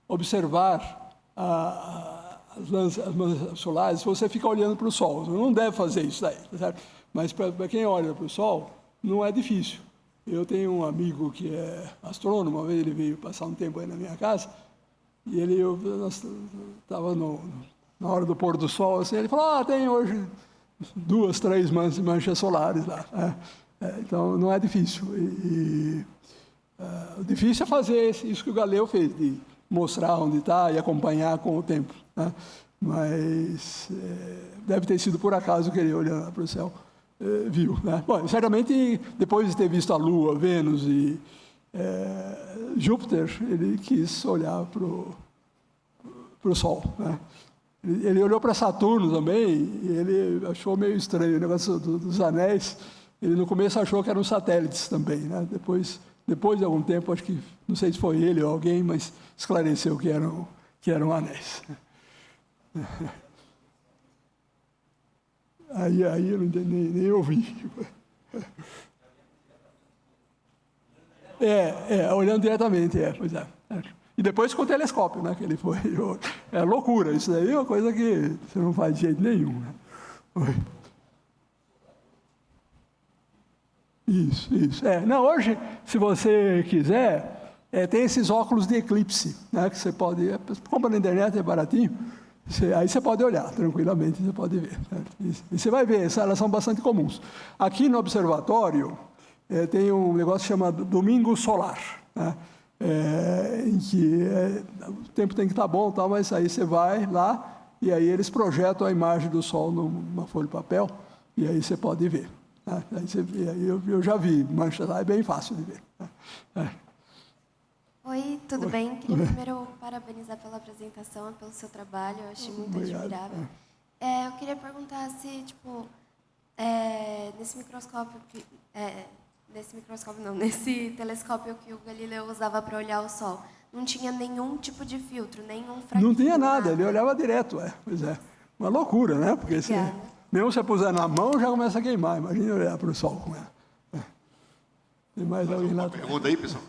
observar as manchas solares se você fica olhando para o Sol. Você não deve fazer isso daí, tá certo? Mas para quem olha para o Sol, não é difícil. Eu tenho um amigo que é astrônomo, uma vez ele veio passar um tempo aí na minha casa, e nós estava na hora do pôr do sol, assim, ele falou, tem hoje 2, 3 manchas solares lá. Então, não é difícil. O difícil é fazer isso que o Galileu fez, de mostrar onde está e acompanhar com o tempo. Né? Mas deve ter sido por acaso que ele, olhando para o céu, viu. Né? Bom, certamente, depois de ter visto a Lua, Vênus e Júpiter, ele quis olhar para o Sol. Né? Ele olhou para Saturno também e ele achou meio estranho o negócio dos anéis. Ele, no começo, achou que eram satélites também. Né? Depois de algum tempo, acho que, não sei se foi ele ou alguém, mas esclareceu que eram anéis. Aí eu não entendi, nem ouvi. Olhando diretamente, pois é. E depois com o telescópio, né, que ele foi. É loucura, isso daí é uma coisa que você não faz de jeito nenhum. Né? Isso. Não, hoje, se você quiser, tem esses óculos de eclipse, né, que você pode... compra na internet, é baratinho. Aí você pode olhar tranquilamente, você pode ver. Certo? E você vai ver, elas são bastante comuns. Aqui no observatório, tem um negócio chamado Domingo Solar, né? Em que o tempo tem que estar bom, tal, mas aí você vai lá e aí eles projetam a imagem do Sol numa folha de papel e aí você pode ver. Né? Aí eu já vi manchas lá, é bem fácil de ver. Né? Oi, tudo bem? Queria primeiro parabenizar pela apresentação e pelo seu trabalho, eu achei muito admirável. Eu queria perguntar se, nesse telescópio que o Galileu usava para olhar o Sol, não tinha nenhum tipo de filtro, nenhum fraquinho? Não tinha nada, ele olhava direto, Pois é. Uma loucura, né? Porque mesmo se você puser na mão, já começa a queimar. Imagina olhar para o Sol com ela. Tem mais alguém lá? Pergunta aí, pessoal.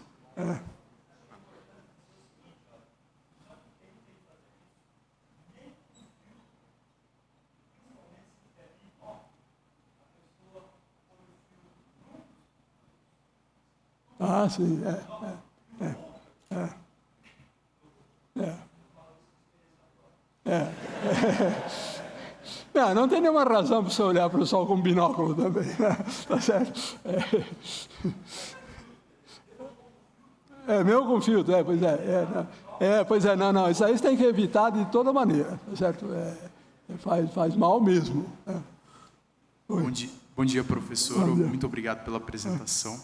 Sim, Não tem nenhuma razão para você olhar para o Sol com binóculo também, né? Tá certo? Mesmo com filtro, pois é, não, isso aí você tem que evitar de toda maneira, tá certo? Faz mal mesmo. Bom dia, professor. Muito obrigado pela apresentação.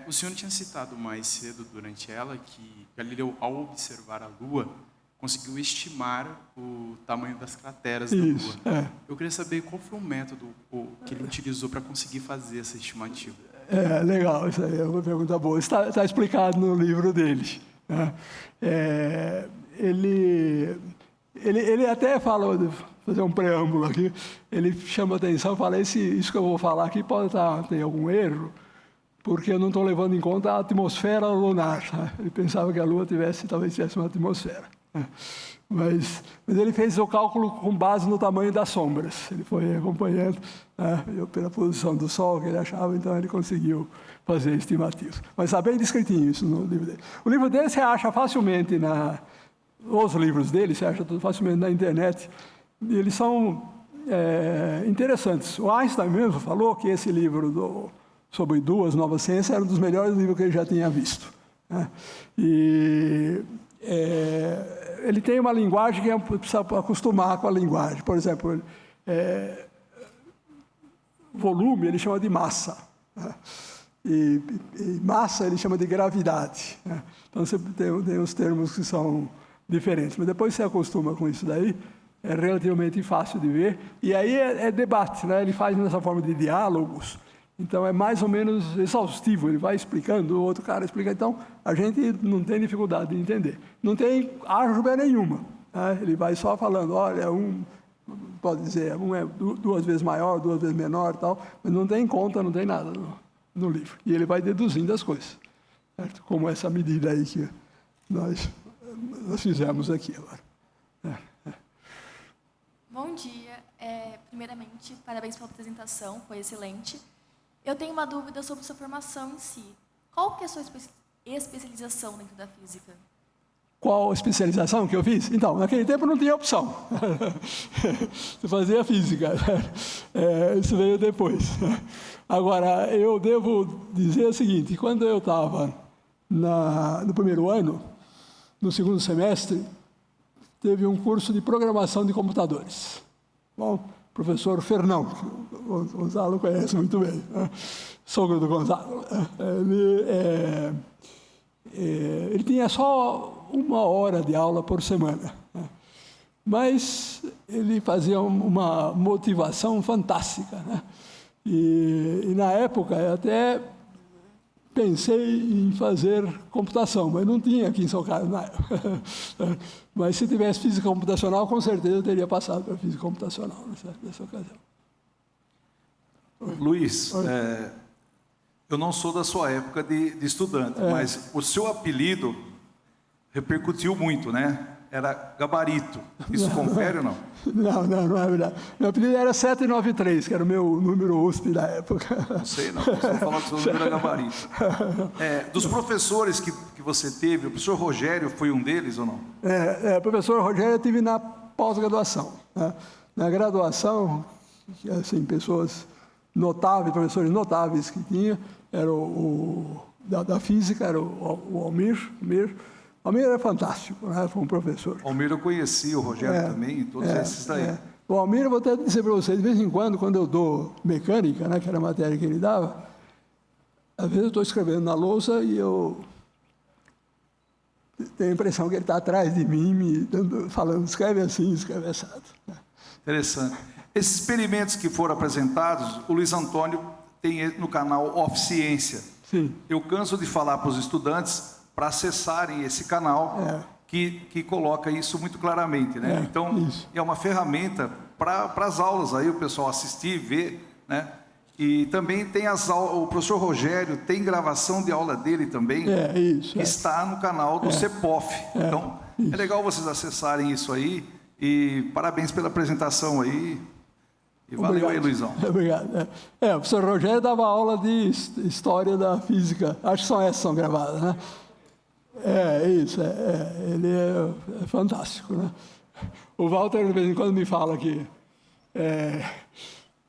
O senhor tinha citado mais cedo durante ela que Galileu, ao observar a Lua, conseguiu estimar o tamanho das crateras da Lua. Eu queria saber qual foi o método que ele utilizou para conseguir fazer essa estimativa. Legal, isso aí é uma pergunta boa. Está explicado no livro dele. Né? Ele até fala, vou fazer um preâmbulo aqui, ele chama atenção, fala, isso que eu vou falar aqui pode ter algum erro, porque eu não estou levando em conta a atmosfera lunar. Né? Ele pensava que a Lua talvez tivesse uma atmosfera. Né? Mas ele fez o cálculo com base no tamanho das sombras. Ele foi acompanhando, né, pela posição do Sol que ele achava, então ele conseguiu fazer estimativas. Mas está bem descritinho isso no livro dele. O livro dele você acha facilmente os livros dele, você acha facilmente na internet. E eles são interessantes. O Einstein mesmo falou que esse livro sobre 2 novas ciências era um dos melhores livros que ele já tinha visto. Né? E ele tem uma linguagem que precisa acostumar com a linguagem. Por exemplo, volume ele chama de massa. Né? E massa ele chama de gravidade. Né? Então você tem os termos que são diferentes. Mas depois você acostuma com isso daí, é relativamente fácil de ver. E aí é debate, né? Ele faz nessa forma de diálogos. Então, é mais ou menos exaustivo. Ele vai explicando, o outro cara explica. Então, a gente não tem dificuldade de entender. Não tem álgebra nenhuma. Né? Ele vai só falando, olha, pode dizer, é 2 vezes maior, 2 vezes menor, tal, mas não tem conta, não tem nada. no livro. E ele vai deduzindo as coisas, certo? Como essa medida aí que nós fizemos aqui agora. Bom dia. Primeiramente, parabéns pela apresentação, foi excelente. Eu tenho uma dúvida sobre sua formação em si. Qual que é a sua especialização dentro da física? Qual especialização que eu fiz? Então, naquele tempo não tinha opção. Você fazia física. Isso veio depois. Agora, eu devo dizer o seguinte, quando eu estava no primeiro ano, no segundo semestre, teve um curso de programação de computadores. Bom, o professor Fernão, que o Gonzalo conhece muito bem, sogro do Gonzalo. Ele tinha só 1 hora de aula por semana, mas ele fazia uma motivação fantástica, né? E na época eu até pensei em fazer computação, mas não tinha aqui em São Carlos na época. Mas se tivesse física computacional, com certeza eu teria passado para física computacional nessa ocasião. Luiz, eu não sou da sua época de estudante, mas o seu apelido repercutiu muito, né? Era Gabarito. Isso confere ou não? Não é verdade. Meu apelido era 793, que era o meu número USP da época. Não sei, não. Só falar que o seu número era Gabarito. Dos professores que você teve, o professor Rogério foi um deles ou não? O professor Rogério eu tive na pós-graduação, né? Na graduação, assim, pessoas notáveis, professores notáveis que tinha, era da física, era o Almir. O Almir era fantástico, né? Foi um professor. O Almir eu conheci, o Rogério também, todos esses daí. O Almir, eu vou até dizer para vocês, de vez em quando eu dou mecânica, né, que era a matéria que ele dava, às vezes eu estou escrevendo na lousa e eu tenho a impressão que ele está atrás de mim, falando, escreve assim, escreve assado. Interessante. Esses experimentos que foram apresentados, o Luiz Antônio tem no canal Off Ciência. Sim. Eu canso de falar para os estudantes para acessarem esse canal que coloca isso muito claramente, né? Então, é uma ferramenta para as aulas aí, o pessoal assistir, ver, né? E também tem o professor Rogério tem gravação de aula dele também, que está no canal do CEPOF. Então, é legal vocês acessarem isso aí e parabéns pela apresentação aí. E valeu aí, Luizão. Obrigado. O professor Rogério dava aula de História da Física. Acho que são essas que são gravadas, né? Ele é fantástico, né? O Walter, de vez em quando, me fala que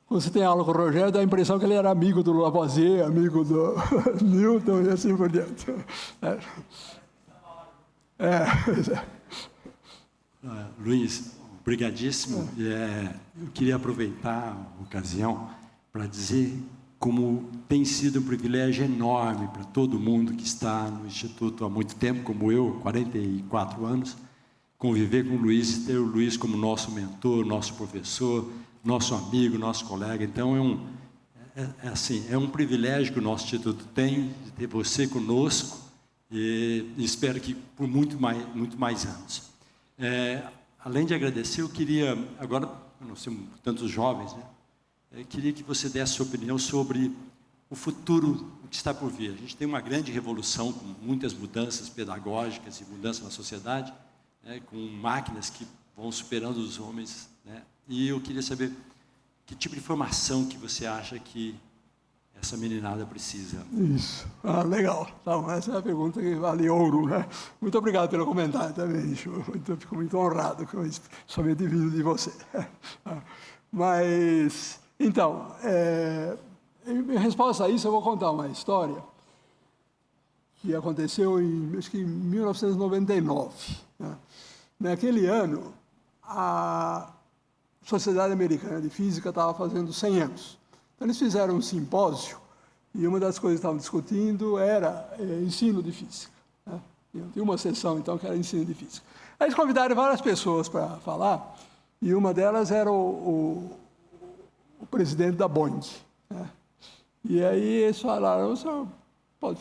quando você tem aula com o Rogério, dá a impressão que ele era amigo do Lavoisier, amigo do Newton e assim por diante. Luiz, obrigadíssimo. Eu queria aproveitar a ocasião para dizer como tem sido um privilégio enorme para todo mundo que está no Instituto há muito tempo, como eu, 44 anos, conviver com o Luiz e ter o Luiz como nosso mentor, nosso professor, nosso amigo, nosso colega. Então, é um privilégio que o nosso Instituto tem de ter você conosco e espero que por muito mais anos. Além de agradecer, eu queria, agora, não sei, tantos jovens, né? Eu queria que você desse sua opinião sobre o futuro que está por vir. A gente tem uma grande revolução, com muitas mudanças pedagógicas e mudanças na sociedade, né, com máquinas que vão superando os homens, né? E eu queria saber que tipo de formação que você acha que essa meninada precisa. Isso. Legal. Então, essa é a pergunta que vale ouro, né? Muito obrigado pelo comentário também. Fico muito honrado com isso, somente vindo de você. Mas, então, em resposta a isso, eu vou contar uma história que aconteceu acho que em 1999. Né? Naquele ano, a Sociedade Americana de Física estava fazendo 100 anos. Então, eles fizeram um simpósio e uma das coisas que estavam discutindo era ensino de física. Né? Tinha uma sessão, então, que era ensino de física. Aí eles convidaram várias pessoas para falar e uma delas era o presidente da Boeing. Né? E aí eles falaram, o senhor pode...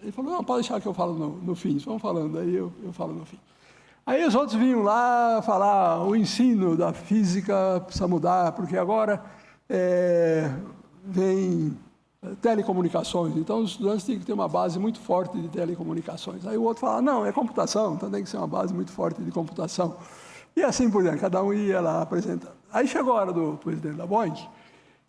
Ele falou, não, pode deixar que eu falo no fim. Vamos falando, aí eu falo no fim. Aí os outros vinham lá falar, o ensino da física precisa mudar, porque agora vem telecomunicações. Então, os estudantes têm que ter uma base muito forte de telecomunicações. Aí o outro fala, não, é computação, então tem que ser uma base muito forte de computação. E assim por diante, cada um ia lá apresentando. Aí chegou a hora do presidente da Boeing,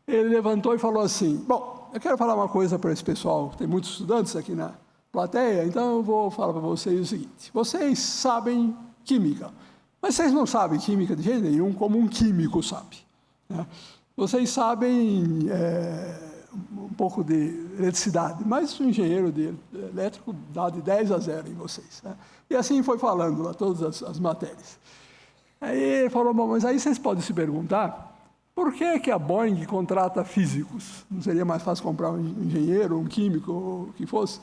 ele levantou e falou assim, bom, eu quero falar uma coisa para esse pessoal, tem muitos estudantes aqui na plateia, então eu vou falar para vocês o seguinte, vocês sabem química, mas vocês não sabem química de jeito nenhum como um químico sabe, né? Vocês sabem um pouco de eletricidade, mas o engenheiro de elétrico dá de 10-0 em vocês, né? E assim foi falando lá todas as matérias. Aí ele falou, bom, mas aí vocês podem se perguntar, por que a Boeing contrata físicos? Não seria mais fácil comprar um engenheiro, um químico, ou o que fosse?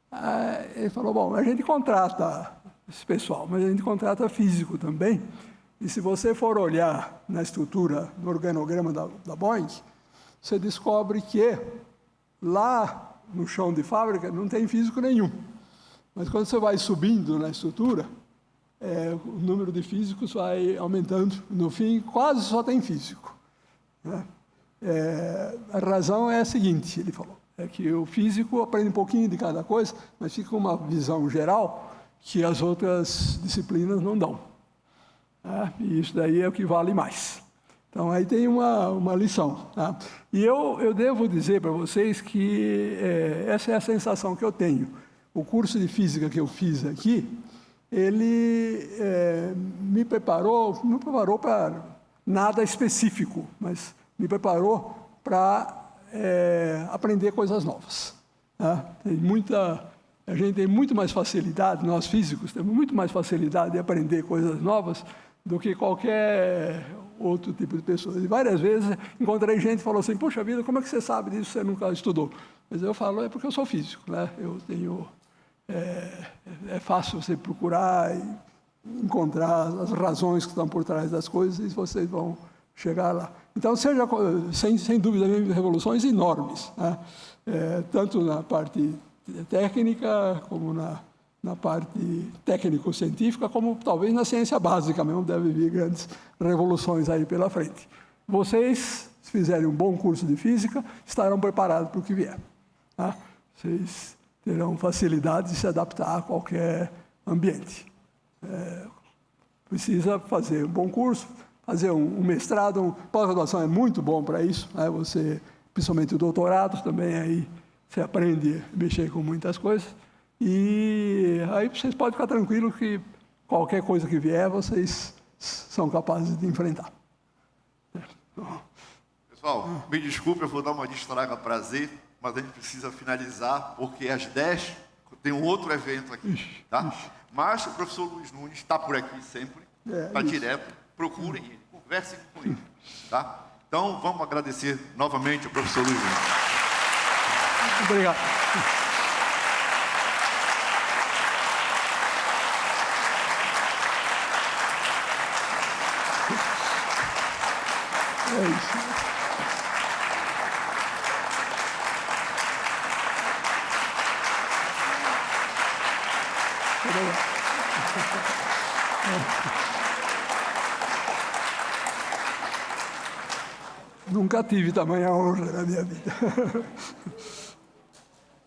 Aí ele falou, bom, a gente contrata esse pessoal, mas a gente contrata físico também. E se você for olhar na estrutura, no organograma da Boeing, você descobre que lá no chão de fábrica não tem físico nenhum. Mas quando você vai subindo na estrutura, o número de físicos vai aumentando. No fim, quase só tem físico, né? A razão é a seguinte, ele falou, é que o físico aprende um pouquinho de cada coisa, mas fica uma visão geral que as outras disciplinas não dão. E isso daí é o que vale mais. Então, aí tem uma lição. Tá? E eu devo dizer para vocês que essa é a sensação que eu tenho. O curso de física que eu fiz aqui, ele me preparou, não preparou para nada específico, mas me preparou para aprender coisas novas. Tá? A gente tem muito mais facilidade, nós físicos temos muito mais facilidade de aprender coisas novas do que qualquer outro tipo de pessoa. E várias vezes encontrei gente que falou assim, puxa vida, como é que você sabe disso, você nunca estudou? Mas eu falo, é porque eu sou físico, né? Eu tenho... É fácil você procurar e encontrar as razões que estão por trás das coisas e vocês vão chegar lá. Então, sem dúvida, revoluções enormes, né? Tanto na parte técnica, como na parte técnico-científica, como talvez na ciência básica mesmo, deve vir grandes revoluções aí pela frente. Vocês, se fizerem um bom curso de física, estarão preparados para o que vier. Tá? Vocês terão facilidade de se adaptar a qualquer ambiente. Precisa fazer um bom curso, fazer um mestrado, pós-graduação é muito bom para isso, né? Você, principalmente o doutorado, também aí você aprende a mexer com muitas coisas, e aí vocês podem ficar tranquilos que qualquer coisa que vier, vocês são capazes de enfrentar. Pessoal, me desculpe, eu vou dar uma distraga prazer, mas a gente precisa finalizar, porque às 10 tem um outro evento aqui, tá? Mas o professor Luiz Nunes está por aqui sempre, está direto, procurem ele, conversem com ele, tá? Então, vamos agradecer novamente ao professor Luiz Nunes. Obrigado. É isso. Nunca tive tamanha honra na minha vida.